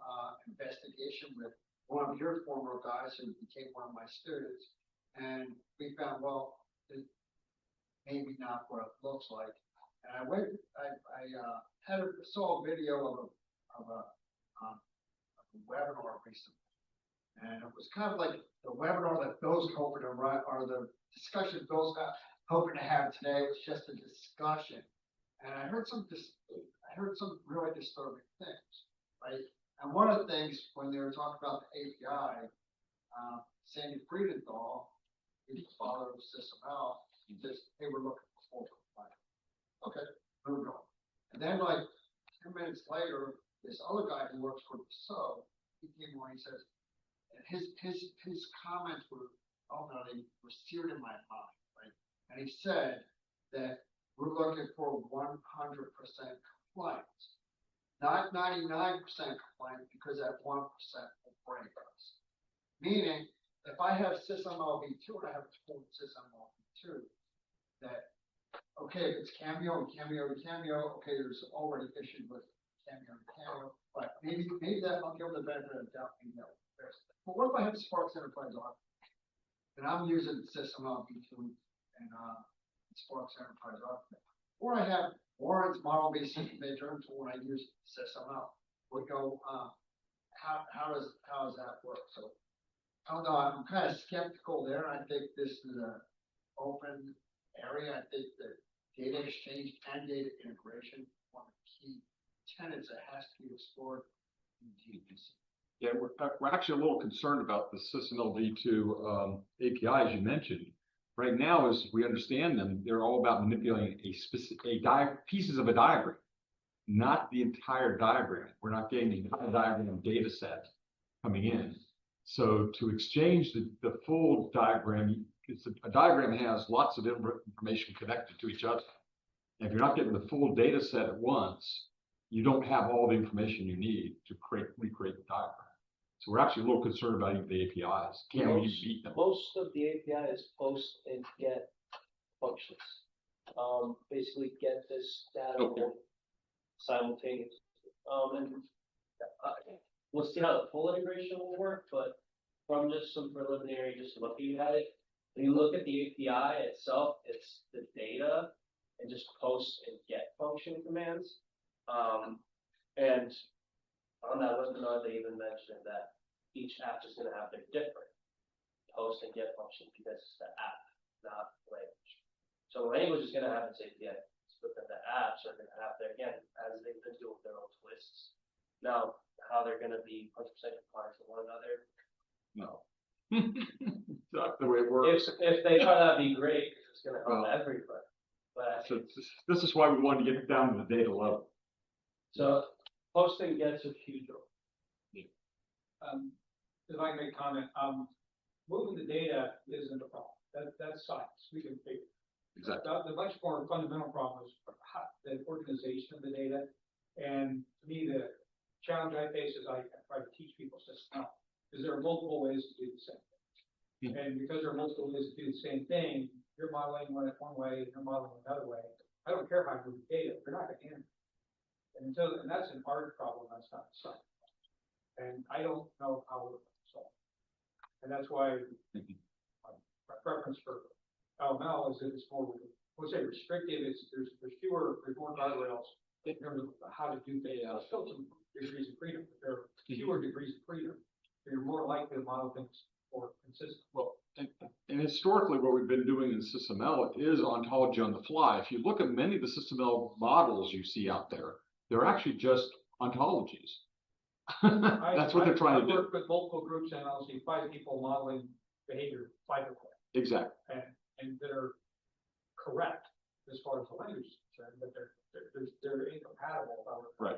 investigation with one of your former guys who became one of my students, and we found, well, maybe not what it looks like. And I saw a video of a webinar recently. And it was kind of like the webinar that Bill's hoping to run, or the discussion Bill's hoping to have today was just a discussion. And I heard some really disturbing things, right? And one of the things when they were talking about the API, Sandy Friedenthal, who's the father of SysML, he says, hey, we're looking for full compliance. Okay, moving on. And then like 10 minutes later, this other guy who works for the SO, he came on, he says, and his comments were, they were seared in my mind, right? And he said that we're looking for 100% compliance, not 99% compliance, because that 1% will break us. Meaning, if I have SysML v2 and I have told SysML v2 that, okay, if it's Cameo and Cameo to Cameo, okay, there's already issued with Cameo to Cameo, but maybe that I'll give the benefit of the doubt, maybe that will fix. But what if I have Sparks Enterprise Architect and I'm using SysML v2 and Sparks Enterprise Architect, or I have Warren's model-based major tool and I use SysML? We go, how does that work? So I don't know. I'm kind of skeptical there. I think this is an open area. I think that data exchange and data integration is one of the key tenets that has to be explored in DBC. Yeah, we're actually a little concerned about the SysML v2 API, as you mentioned. Right now, as we understand them, they're all about manipulating pieces of a diagram, not the entire diagram. We're not getting the entire diagram data set coming in. So to exchange the full diagram, a diagram has lots of information connected to each other. And if you're not getting the full data set at once, you don't have all the information you need to recreate the diagram. So we're actually a little concerned about even the APIs. Can we beat them? Most of the API is post and get functions. Basically get this data simultaneously. We'll see how the full integration will work, but from just some preliminary, just looking at it, when you look at the API itself, it's the data and just post and get function commands. And on that webinar, they even mentioned that each app is going to have their different post and get functions because it's the app, not language. So language is going to have its API, but then the apps are going to have their, again, as they've been doing their own twists. Now, how they're going to be 100% compliant to one another? No. It's not the way it works. If they are, that'd be great because it's going to help everybody. But So this is why we wanted to get down to the data level. So posting gets a huge role. If I may comment, moving the data isn't a problem. That's science. We can figure. Exactly. The much more fundamental problem is the organization of the data. And to me, the challenge I face is I try to teach people SysML, because there are multiple ways to do the same thing. And because there are multiple ways to do the same thing, you're modeling one way, you're modeling another way. I don't care if I move data, they're not gonna enter. And that's an art problem, that's not a science. And I don't know how we're gonna solve it. And that's why my preference for LML is that it's more, let's say restrictive, there's more guardrails in terms of how to do data. There's still some degrees of freedom, but there are fewer degrees of freedom. So you're more likely to model things more consistent. Well, and historically, what we've been doing in SysML is ontology on the fly. If you look at many of the SysML models you see out there, they're actually just ontologies. That's what they're trying to do. I work with multiple groups and I'll see 5 people modeling behavior 5 of them. Exactly. And that are correct as far as the language is concerned, but they're incompatible. Right.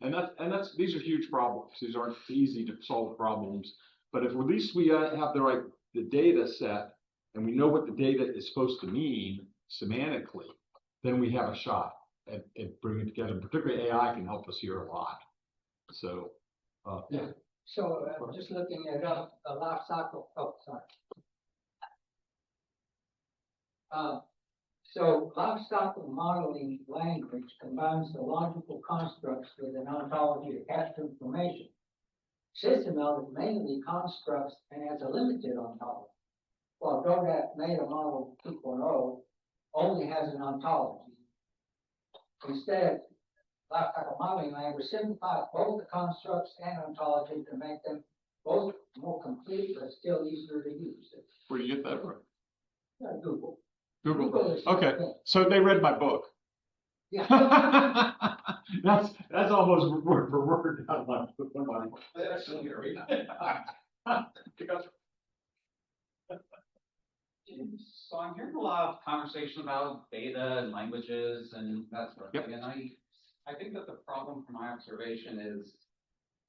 And that's these are huge problems. These aren't easy to solve problems. But if at least we have the data set and we know what the data is supposed to mean semantically, then we have a shot at bringing it together. Particularly AI can help us here a lot. So, yeah. So just looking at a life cycle, sorry. So life cycle modeling language combines the logical constructs with an ontology attached to information. SysML is mainly constructs and has a limited ontology, while GoDAP Meta Model 2.0 only has an ontology. Instead, lifecycle modeling language simplifies both the constructs and ontology to make them both more complete but still easier to use. Where do you get that from? Google. Google. is Okay, so they read my book. Yeah. that's almost word for word out of my book. So I'm hearing a lot of conversation about data and languages and that sort of thing. And I think that the problem from my observation is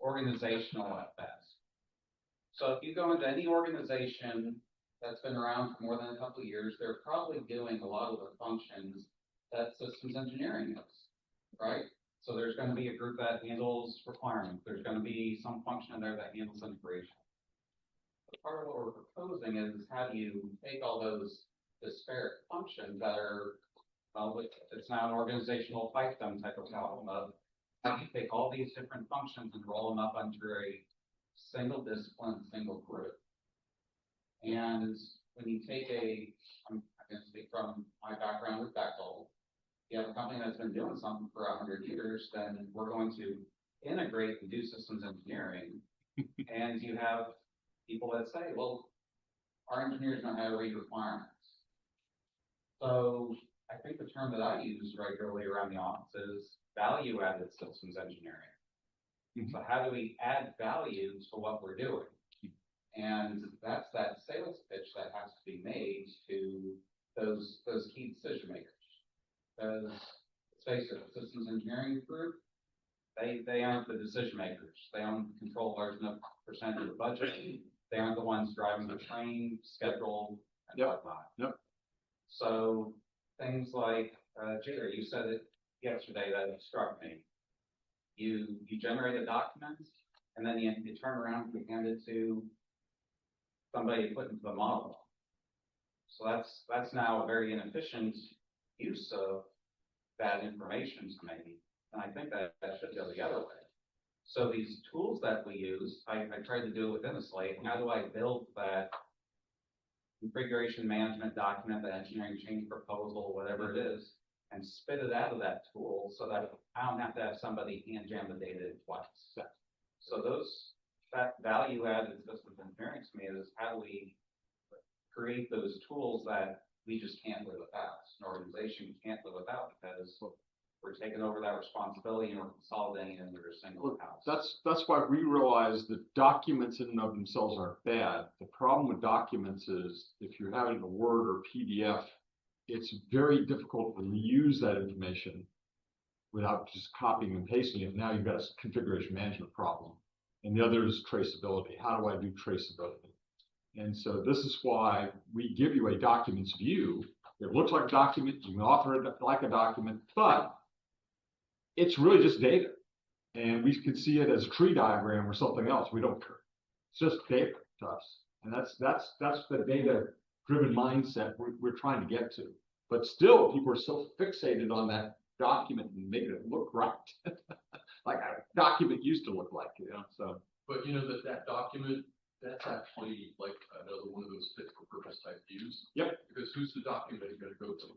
organizational at best. So if you go into any organization that's been around for more than a couple of years, they're probably doing a lot of the functions that systems engineering is, right? So there's going to be a group that handles requirements. There's going to be some function in there that handles integration. But part of what we're proposing is how do you take all those disparate functions that are, well, it's now an organizational fiefdom type of problem of how do you take all these different functions and roll them up under a single discipline, single group. And when you take I'm going to speak from my background with Bechtel, you have a company that's been doing something for 100 years, then we're going to integrate and do systems engineering. And you have people that say, well, our engineers know how to read requirements. So I think the term that I use regularly around the office is value-added systems engineering. So how do we add value to what we're doing? And that's that sales pitch that has to be made to those key decision makers. Because let's face it, the systems engineering group, they aren't the decision makers. They don't control a large enough percentage of the budget. They aren't the ones driving the train schedule and whatnot. Yep. So things like Jigger, you said it yesterday that it struck me. You generate a document and then you turn around and hand it to somebody to put into the model. So that's now a very inefficient use of that information to me. And I think that should go the other way. So these tools that we use, I tried to do it within a slate. How do I build that configuration management document, the engineering change proposal, whatever it is, and spit it out of that tool so that I don't have to have somebody hand jam the data in twice. So that value added systems engineering to me is how do we create those tools that we just can't live without. An organization can't live without because we're taking over that responsibility and we're consolidating it under a single house. That's why we realize that documents in and of themselves aren't bad. The problem with documents is if you're having a Word or PDF, it's very difficult to reuse that information without just copying and pasting it. Now you've got a configuration management problem. And the other is traceability. How do I do traceability? And so this is why we give you a documents view. It looks like a document, you can author it like a document, but it's really just data. And we can see it as a tree diagram or something else. We don't care. It's just data to us. And that's the data-driven mindset we're trying to get to. But still, people are so fixated on that document and making it look right. Like a document used to look like, so. But that document, that's actually like another one of those fit for purpose type views. Yep. Because who's the document gonna go to?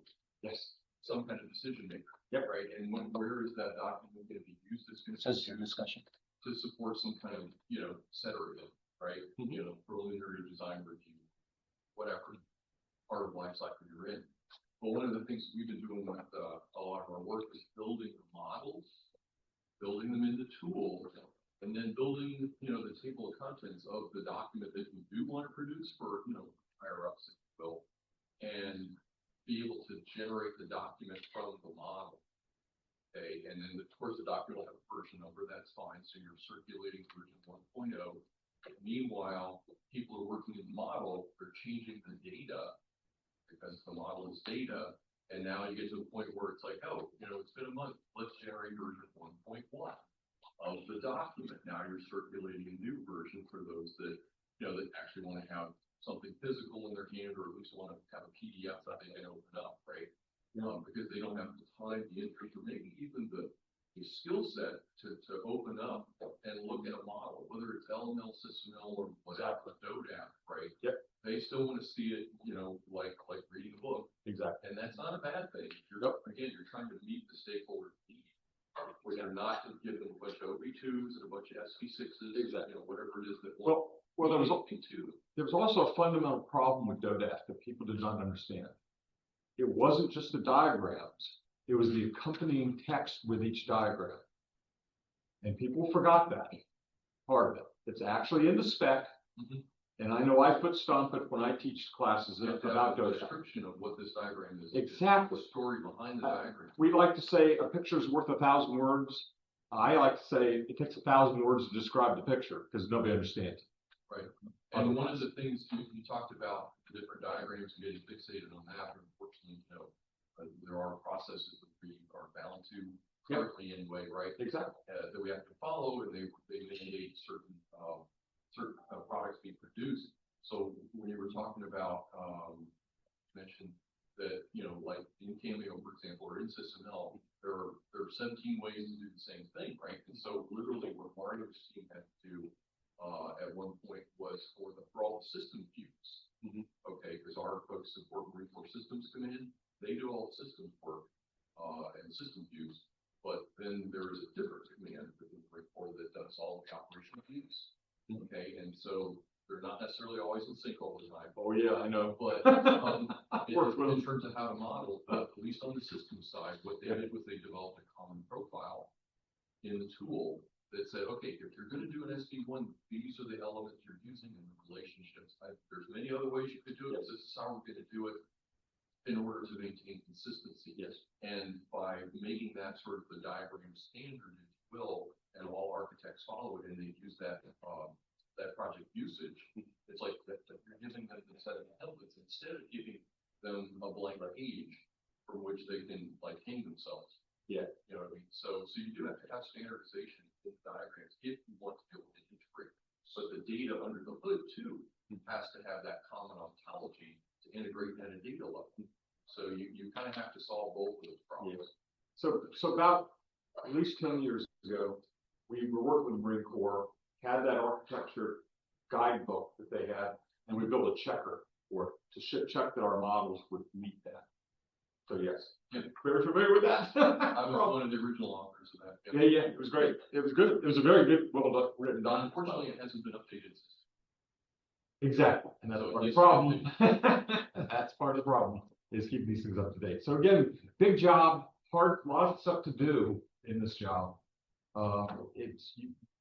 Yes. Some kind of decision maker. Yep. Right, and where is that document gonna be used? It's gonna Says be your used discussion. to support some kind of, set or event, right? Preliminary design review, whatever part of life cycle you're in. But one of the things we've been doing with a lot of our work is building the models, building them into tools, and then building, the table of contents of the document that you do want to produce for, higher ups, if you will, and be able to generate the document from the model. Okay, and then of course the document will have a version number, that's fine, so you're circulating version 1.0. Meanwhile, people are working in the model, they're changing the data because the model is data, and now you get to a point where it's like, oh, it's been a month, let's generate version 1.1 of the document. Now you're circulating a new version for those that, that actually want to have something physical in their hand, or at least want to have a PDF that they can open up, right? Because they don't have the time, the interest, or maybe even the skill set to open up and look at a model, whether it's LML, SysML, or whatever, DODAP, right? Yep. They still want to see it, like reading a book. Exactly. And that's not a bad thing. Again, you're trying to meet the stakeholder need. Where you're not to give them a bunch of OB2s and a bunch of SP6s, Exactly. whatever it is that. Well, there was also a fundamental problem with DODAF that people did not understand. It wasn't just the diagrams, it was the accompanying text with each diagram. And people forgot that part of it. It's actually in the spec. And I know I put stomp it when I teach classes about DODAF. Description of what this diagram is. Exactly. The story behind the diagram. We like to say a picture is worth 1,000 words. I like to say it takes 1,000 words to describe the picture because nobody understands. Right. And one of the things you talked about, the different diagrams and getting fixated on that, unfortunately, there are processes that we are bound to currently anyway, right? Exactly. That we have to follow, and they mandate certain products being produced. So when you were talking about, mentioned that, like in Cameo, for example, or in SysML, there are 17 ways to do the same thing, right? And so literally what Mario's team had to do at one point was for all the system views. Okay, because our folks support Marine Corps systems come in, they do all the systems work and system views, but then there is a different command within the Marine Corps that does all the operational views. Okay, and so they're not necessarily always in sync all the time. Oh yeah, I know. But in terms of how to model, at least on the system side, what they did was they developed a common profile in the tool that said, okay, if you're going to do an SD1, these are the elements you're using in the relationships. There's many other ways you could do it, but this is how we're going to do it in order to maintain consistency. Yes. And by making that sort of the diagram standard, if you will, and all architects follow it, and they use that that project usage, it's like that you're giving them the set of templates instead of giving them a blank page from which they can like hang themselves. Yeah. You know what I mean? So you do have to have standardization in diagrams if you want to be able to integrate. But the data under the hood too has to have that common ontology to integrate metadata level. So you kind of have to solve both of those problems. Yeah. So about at least 10 years ago, we were working with the Marine Corps, had that architecture guidebook that they had, and we built a checker for it to check that our models would meet that. So yes, very familiar with that. I was one of the original authors of that. Yeah, it was great. It was good. It was a very good, well written document. Unfortunately, it hasn't been updated since. Exactly, and that's part of the problem. That's part of the problem, is keeping these things up to date. So again, big job, hard, a lot of stuff to do in this job. It's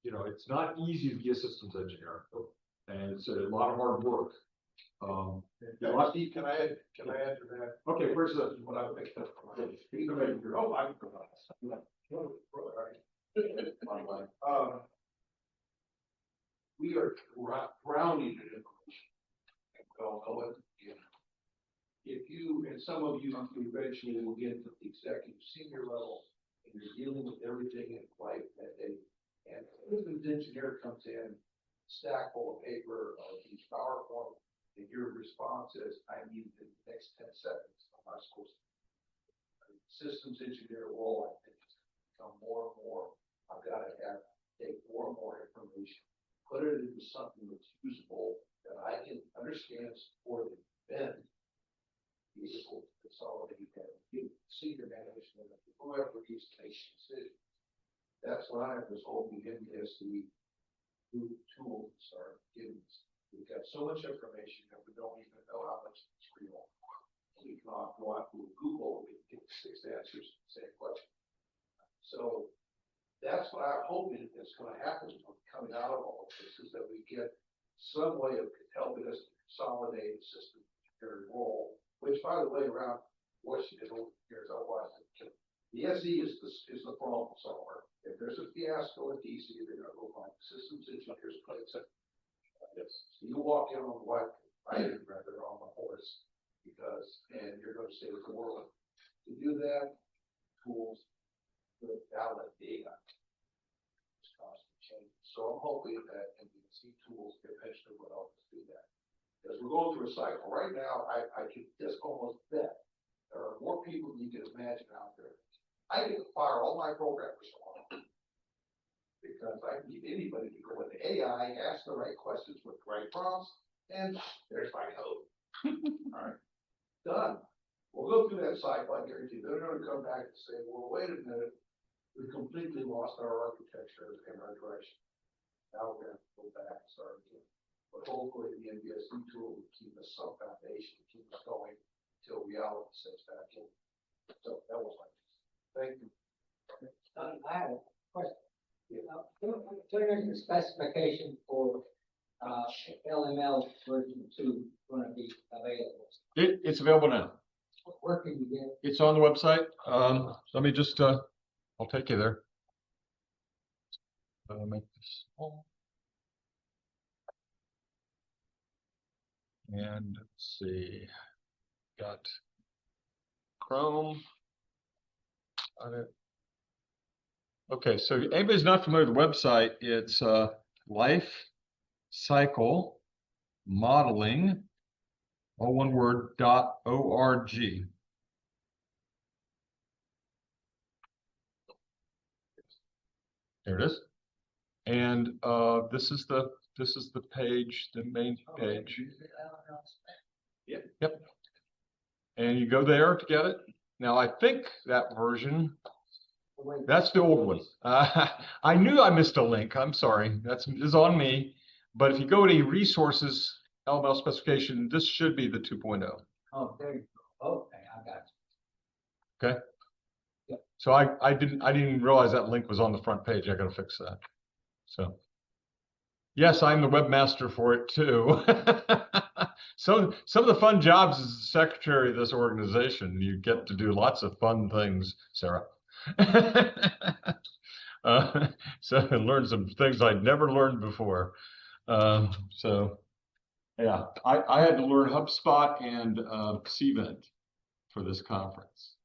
it's not easy to be a systems engineer, and it's a lot of hard work. Steve, can I add to that? Okay, where's the? What I picked up from my speaker. Oh, I we are drowning in information. Well, know it. If you, and some of you eventually will get to the executive senior level, and you're dealing with everything in life that day, and a systems engineer comes in, stack full of paper, these PowerPoint, and your response is, I need the next 10 seconds. our schools. Systems engineer role, I think, has become more and more, I've got to take more and more information, put it into something that's usable, that I can understand, support, and then be able to consolidate that, give senior management, whoever needs to make decisions. That's what I was hoping MBSE tools are giving us. We've got so much information that we don't even know how much it's real. We can go out to Google, we can get 6 answers to the same question. So that's what I'm hoping is going to happen coming out of all of this, is that we get some way of helping us consolidate the system role, which, by the way, around Washington over the years, otherwise, the SE is the problem solver. If there's a fiasco in DC, they're going to go find systems engineers place it. Yes. So you walk in on the white, riding rather on the horse, and you're going to save the world. To do that, tools, the valid data, it's constantly changing. So I'm hoping that MBSE tools eventually will help us do that. Because we're going through a cycle. Right now, I can just almost bet there are more people than you can imagine out there. I can fire all my programmers on because I need anybody to go into AI, ask the right questions with the right prompts, and there's my code. All right, done. We'll go through that cycle, I guarantee. They're going to come back and say, well, wait a minute, we completely lost our architecture and our direction. Now we're going to go back and start again. But hopefully the MBSE tool will keep us some foundation, keep us going until reality sets back in. So that was my thank you. I have a question. Turn the specification for LML version 2 going to be available? It's available now. Where can you get it? It's on the website. Let me just, I'll take you there. Make this small. And let's see, got Chrome on it. Okay, so if anybody's not familiar with the website, it's life cycle modeling, all one word, .org. There it is. And this is the page, the main page. Yep. And you go there to get it. Now I think that version, that's the old one. I knew I missed a link. I'm sorry. This is on me. But if you go to resources, LML specification, this should be the 2.0. Oh, there you go. Okay, I got you. Okay. Yep. So I didn't realize that link was on the front page. I got to fix that. So yes, I'm the webmaster for it too. Some of the fun jobs as the secretary of this organization, you get to do lots of fun things, Sarah. So learn some things I'd never learned before. So yeah, I had to learn HubSpot and Cvent for this conference.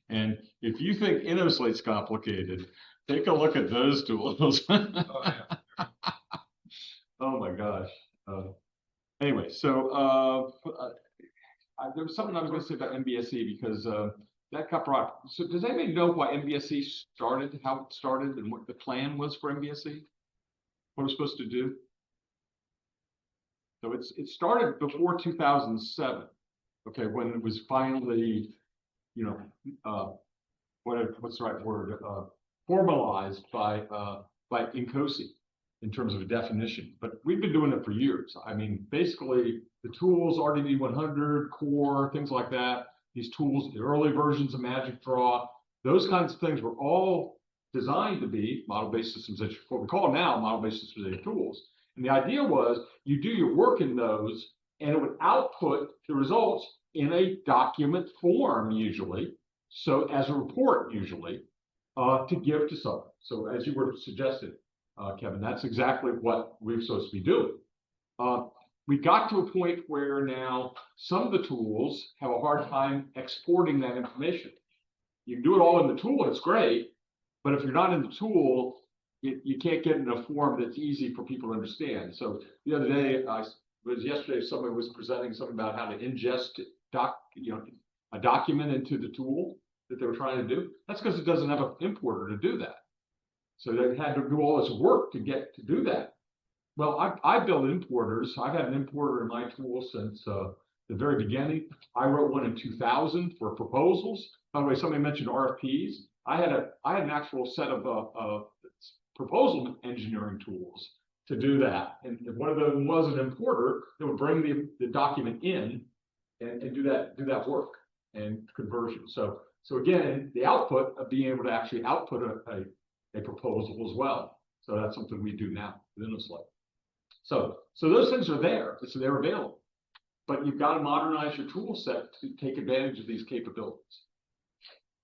And if you think InnoSlate's complicated, take a look at those tools. Oh my gosh. Anyway, so there was something I was going to say about MBSE because that got brought. So does anybody know why MBSE started, how it started, and what the plan was for MBSE? What it was supposed to do? So it started before 2007. Okay, when it was finally, you know, what's the right word? Formalized by INCOSE in terms of a definition. But we've been doing it for years. I mean, basically the tools, RDB 100, Core, things like that, these tools, the early versions of Magic Draw, those kinds of things were all designed to be model-based systems, what we call now model-based systems tools. And the idea was you do your work in those and it would output the results in a document form usually, so as a report usually, to give to someone. So as you were suggesting, Kevin, that's exactly what we're supposed to be doing. We got to a point where now some of the tools have a hard time exporting that information. You can do it all in the tool, it's great, but if you're not in the tool, you can't get in a form that's easy for people to understand. So the other day, was yesterday, somebody was presenting something about how to ingest a document into the tool that they were trying to do. That's because it doesn't have an importer to do that. So they had to do all this work to do that. Well, I build importers. I've had an importer in my tool since the very beginning. I wrote one in 2000 for proposals. By the way, somebody mentioned RFPs. I had an actual set of proposal engineering tools to do that. And if one of them was an importer, it would bring the document in and do that work and conversion. So again, the output of being able to actually output a proposal as well. So that's something we do now within the slide. So those things are there. So they're available. But you've got to modernize your tool set to take advantage of these capabilities.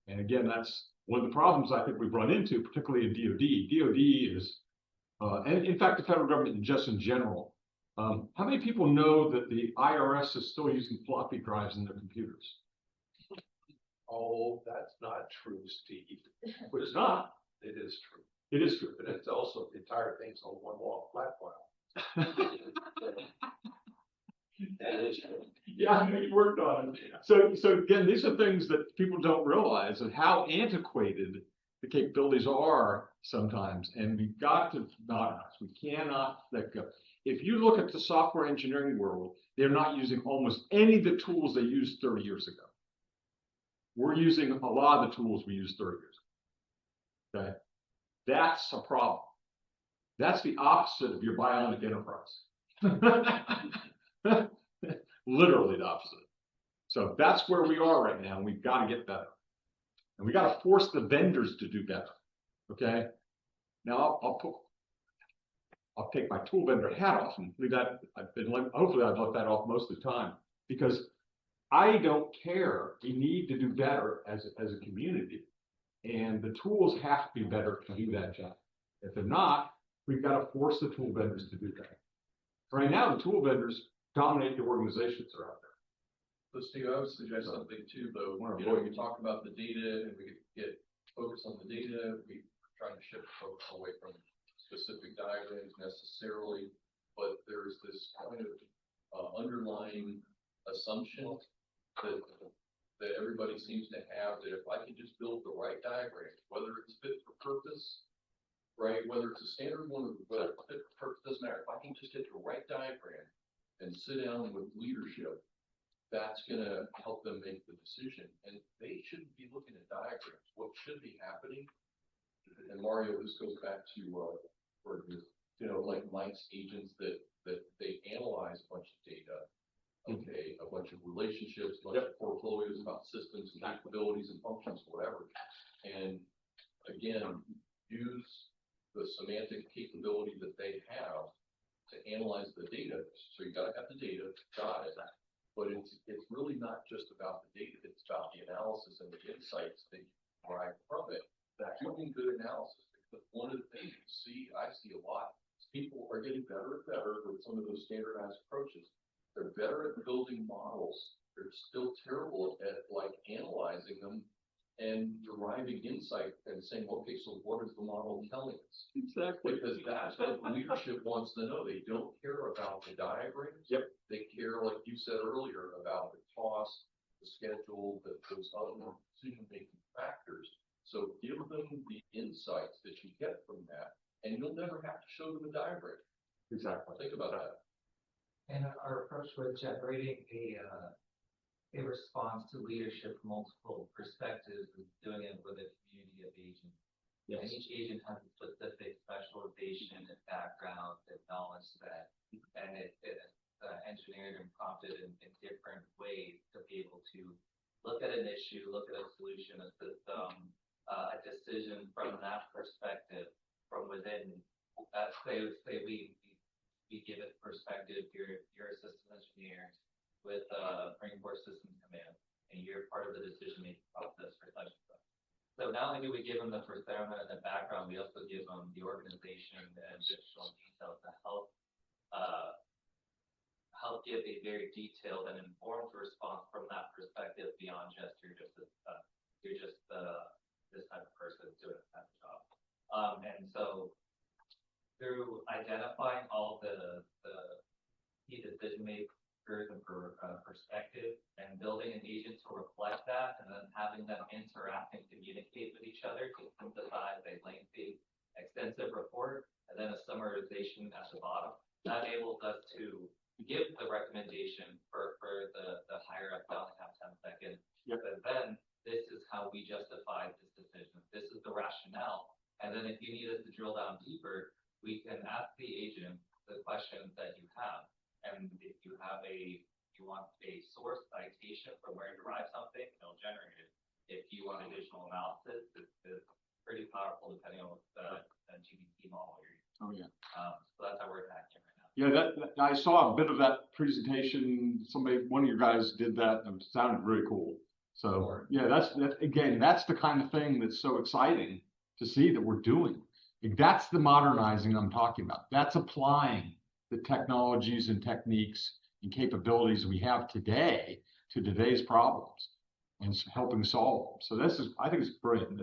And again, that's one of the problems I think we've run into, particularly in DoD. DoD is, and in fact, the federal government just in general. How many people know that the IRS is still using floppy drives in their computers? Oh, that's not true, Steve. But it's not. It is true. It is true. But it's also the entire thing's on one wall flat file. That is true. Yeah, you worked on it. So again, these are things that people don't realize and how antiquated the capabilities are sometimes. And we've got to modernize. We cannot let go. If you look at the software engineering world, they're not using almost any of the tools they used 30 years ago. We're using a lot of the tools we used 30 years ago. Okay? That's a problem. That's the opposite of your bionic enterprise. Literally the opposite. So that's where we are right now. And we've got to get better. And we got to force the vendors to do better. Okay? Now I'll take my tool vendor hat off and leave that. Hopefully I've left that off most of the time, because I don't care. We need to do better as a community. And the tools have to be better to do that job. If they're not, we've got to force the tool vendors to do that. Right now, the tool vendors dominate the organizations that are out there. So Steve, I would suggest something too, though. You talk about the data and we get focused on the data. We're trying to shift focus away from specific diagrams necessarily, but there's this kind of underlying assumption that everybody seems to have, that if I can just build the right diagram, whether it's fit for purpose, right, whether it's a standard one, whether it's fit for purpose, doesn't matter. If I can just get the right diagram and sit down with leadership, that's going to help them make the decision. And they shouldn't be looking at diagrams. What should be happening, and Mario, this goes back to like Mike's agents that they analyze a bunch of data. Okay, a bunch of relationships, a bunch of portfolios about systems and capabilities and functions, whatever. And again, use the semantic capability that they have to analyze the data. So you got to have the data, got it. But it's really not just about the data, it's about the analysis and the insights that you derive from it. That's doing good analysis. Because one of the things I see a lot, is people are getting better and better with some of those standardized approaches. They're better at building models. They're still terrible at like analyzing them and deriving insight and saying, okay, so what is the model telling us? Exactly. Because that's what leadership wants to know. They don't care about the diagrams. Yep. They care, like you said earlier, about the cost, the schedule, those other decision-making factors. So give them the insights that you get from that, and you'll never have to show them a diagram. Exactly. Think about that. And our approach with generating a response to leadership from multiple perspectives is doing it with a community of agents. Yes. And each agent has a specific specialization and background and knowledge set, and it's engineered and prompted in different ways to be able to look at an issue, look at a solution, a system, a decision from that perspective from within. Say we give it perspective. You're a system engineer with Marine Corps Systems Command, and you're part of the decision-making process for such and such. So not only do we give them the persona and the background, we also give them the organization and additional details to help give a very detailed and informed response from that perspective beyond just you're just this type of person doing that job. And so through identifying all the key decision the bottom. That enables us to give the recommendation for the higher up down half 10 second. Yep. But then this is how we justify this decision. This is the rationale. And then if you need us to drill down deeper, we can ask the agent the questions that you have. And if you want a source citation from where you derive something, it'll generate it. If you want additional analysis, it's pretty powerful depending on what the GPT model you're using. Oh, yeah. So that's how we're attacking right now. Yeah, I saw a bit of that presentation. One of your guys did that, and it sounded really cool. So yeah, that's the kind of thing that's so exciting to see that we're doing. That's the modernizing I'm talking about. That's applying the technologies and techniques and capabilities we have today to today's problems and helping solve them. So I think it's brilliant.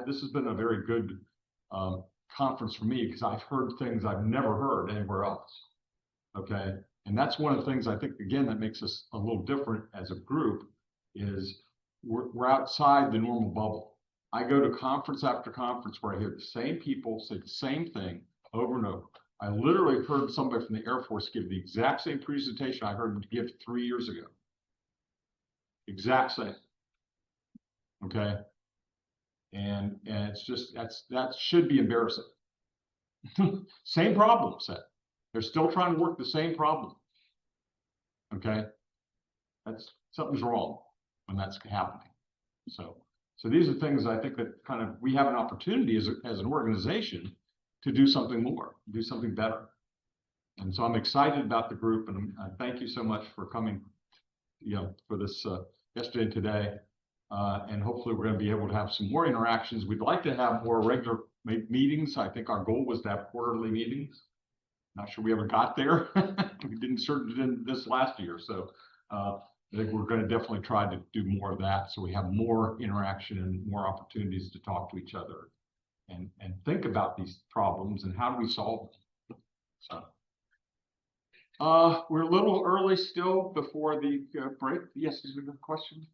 This has been a very good conference for me because I've heard things I've never heard anywhere else. Okay, and that's one of the things I think again that makes us a little different as a group is we're outside the normal bubble. I go to conference after conference where I hear the same people say the same thing over and over. I literally heard somebody from the Air Force give the exact same presentation I heard him give 3 years ago. Exact same. Okay. And it's just that should be embarrassing. Same problem set. They're still trying to work the same problem. Okay. Something's wrong when that's happening. So these are things I think that kind of we have an opportunity as an organization to do something more, do something better. And so I'm excited about the group, and thank you so much for coming, for this yesterday and today. And hopefully we're going to be able to have some more interactions. We'd like to have more regular meetings. I think our goal was to have quarterly meetings. Not sure we ever got there. We certainly didn't this last year. So I think we're going to definitely try to do more of that so we have more interaction and more opportunities to talk to each other and think about these problems and how do we solve them. So we're a little early still before the break. Yes, is there a question?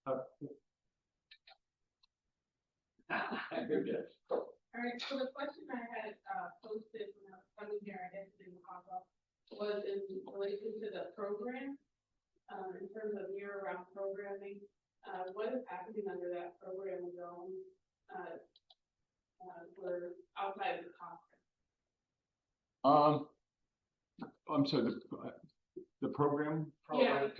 All right, so the question I had posted when I was coming here, I guess it didn't pop up, was in relation to the program, in terms of year-round programming. What is happening under that program zone for outside of the conference? I'm sorry, the program? Yeah, your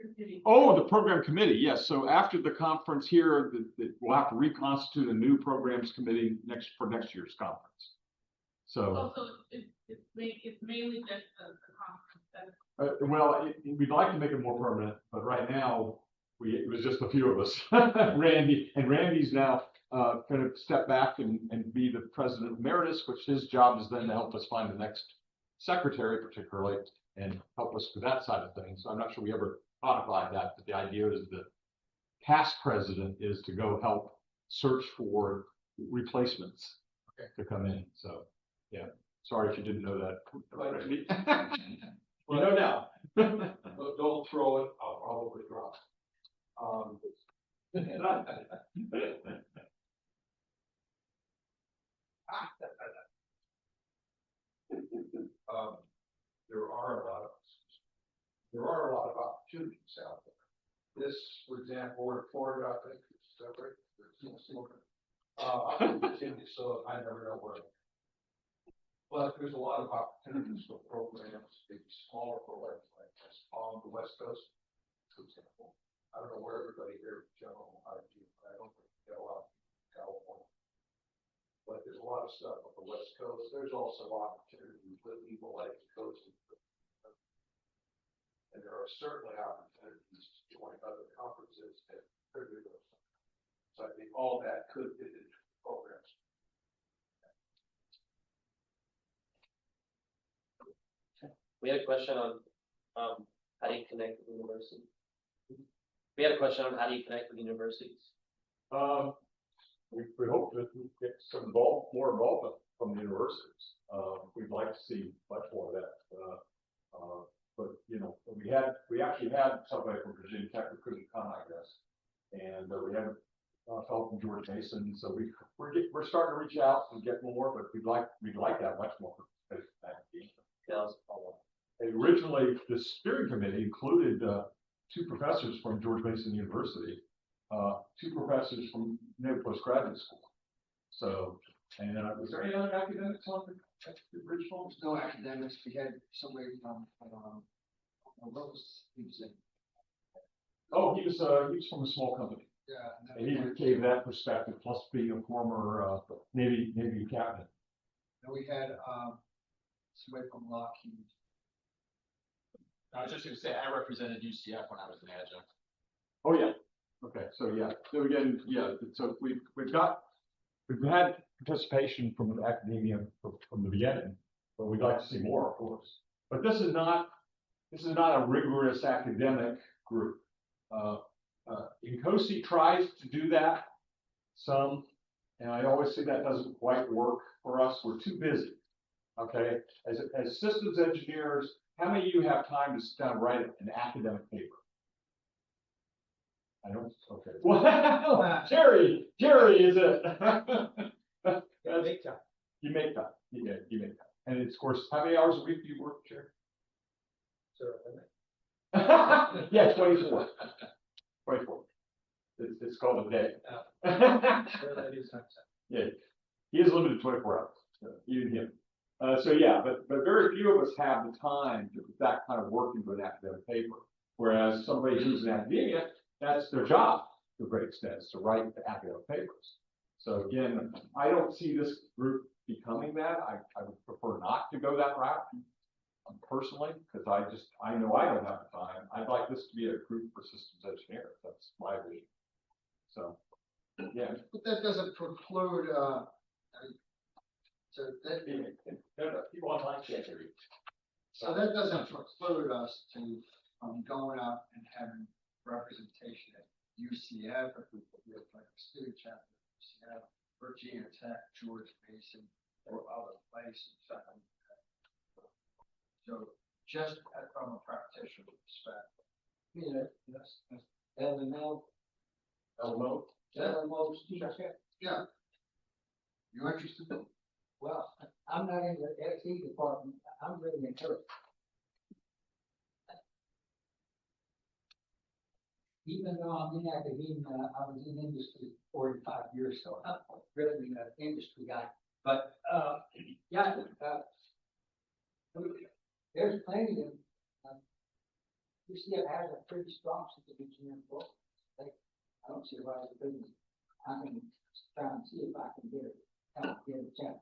committee. Oh, the program committee, yes. So after the conference here, we'll have to reconstitute a new programs committee for next year's conference. So. So it's mainly just the conference. Well, we'd like to make it more permanent, but right now it was just a few of us. Randy's now going to step back and be the president emeritus, which his job is then to help us find the next secretary, particularly, and help us with that side of things. So I'm not sure we ever codified that, but the idea is the past president is to go help search for replacements to come in. So yeah, sorry if you didn't know that. You know now. But don't throw it, I'll probably drop it. There are a lot of opportunities out there. This, for example, we're in Florida, I think it's separate. So I never know where. But there's a lot of opportunities for programs, maybe smaller programs like this on the West Coast, for example. I don't know where everybody here in general IT, but I don't think we get a lot in California. But there's a lot of stuff on the West Coast. There's also opportunities with people like the coast. And there are certainly opportunities to join other conferences that contribute those. So I think all that could fit into programs. We had a question on how do you connect with universities? We had a question on how do you connect with universities? We hope that we get more involvement from the universities. We'd like to see much more of that. But we actually had somebody from Virginia Tech who couldn't come, I guess, and we had a fellow from George Mason. So we're starting to reach out and get more, but we'd like to have much more. details of what. Originally, the steering committee included, 2 professors from George Mason University, 2 professors from Naval Postgraduate School. So, and was there any other academics on the original? There's no academics, we had somebody from, what was, he was in, Oh, he was from a small company, yeah. and he gave that perspective, plus being a former, Navy captain. And we had, somebody from Lockheed. I was just gonna say, I represented UCF when I was an adjunct. Oh, yeah. Okay, so yeah, so again, yeah, so we've had participation from academia from the beginning, but we'd like to see more, of course. But this is not a rigorous academic group. INCOSE tries to do that some, and I always say that doesn't quite work for us. We're too busy. Okay, as systems engineers, how many of you have time to sit down and write an academic paper? I don't, okay. Well, Jerry is it? Make time. You make time. You make time. And it's, of course, how many hours a week do you work, Jerry? Yeah, 24. 24. It's called a day. Yeah, he is limited to 24 hours. Even him. So yeah, but very few of us have the time to put that kind of work into an academic paper. Whereas somebody who's in academia, that's their job to a great extent, is to write the academic papers. So again, I don't see this group becoming that. I would prefer not to go that route personally, because I know I don't have the time. I'd like this to be a group for systems engineers. That's my vision. So, yeah. But that doesn't preclude, so that, People online can't read. so that doesn't preclude us to, going out and having representation at UCF, if we have like a student chapter at UCF, Virginia Tech, George Mason, or other places. So just from a practitioner perspective. Yes. LMO. LMO? LMO teacher. Yeah. You interested? Well, I'm not in the FE department, I'm really in her. Even though I'm in academia, I was in industry 45 years, so I'm really an industry guy. But, yeah, there's plenty of, UCF has a pretty strong system engineering program. I don't see why it couldn't. I can try and see if I can get a chance.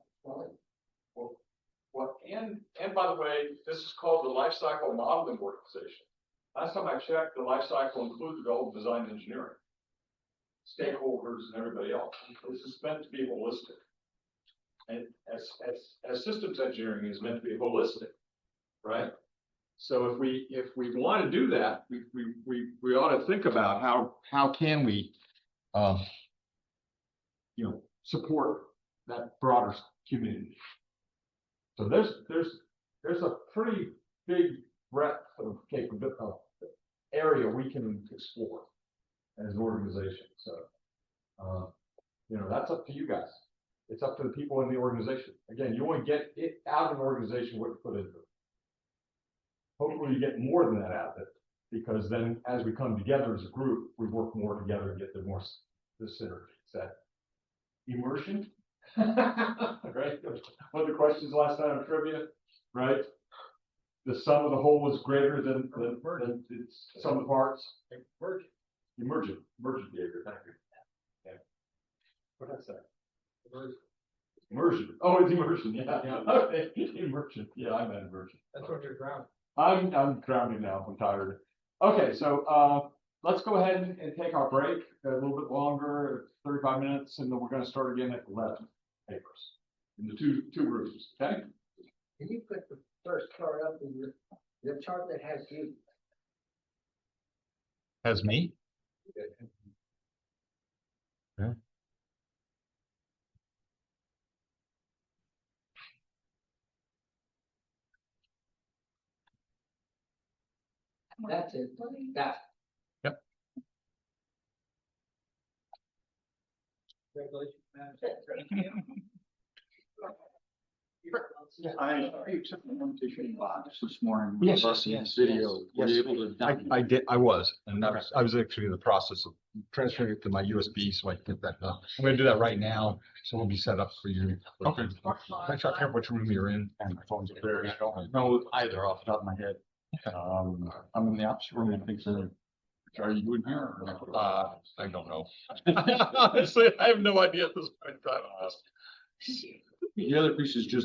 Well, and by the way, this is called the Life Cycle Modeling Organization. Last time I checked, the life cycle included all the design engineering, stakeholders, and everybody else. This is meant to be holistic. And as systems engineering is meant to be holistic, right? So if we want to do that, we ought to think about how can we, support that broader community. So there's a pretty big breadth of capability, area we can explore as an organization. So, that's up to you guys. It's up to the people in the organization. Again, you want to get it out of an organization what you put into it. Hopefully you get more than that out of it, because then as we come together as a group, we work more together and get the synergy. Is that immersion? Right? One of the questions last time in trivia, right? The sum of the whole is greater than its sum of the parts. Emergent behavior. Thank you. Yeah. What did I say? Immersion. Oh, it's immersion. Yeah. Okay. Immersion. Yeah, I meant immersion. That's what you're grounding. I'm grounding now. I'm tired. Okay, so let's go ahead and take our break a little bit longer, 35 minutes, and then we're going to start again at 11 papers in the two groups. Okay. Can you put the first chart up in your chart that has you? Has me? Yeah. That's it. Got it. Yep. Congratulations, man. I took the invitation box this morning. Yes, Plus yes, Video. yes. Were you able to? I did, I was, and I was actually in the process of transferring it to my USB, so I can get that done. I'm gonna do that right now, so we'll be set up for you. Okay. I can't remember which room you're in. And my phone's up there. I don't know either off the top of my head. I'm in the opposite room. I think so. Are you in here? I don't know. Honestly, I have no idea at this point in time. The other piece is just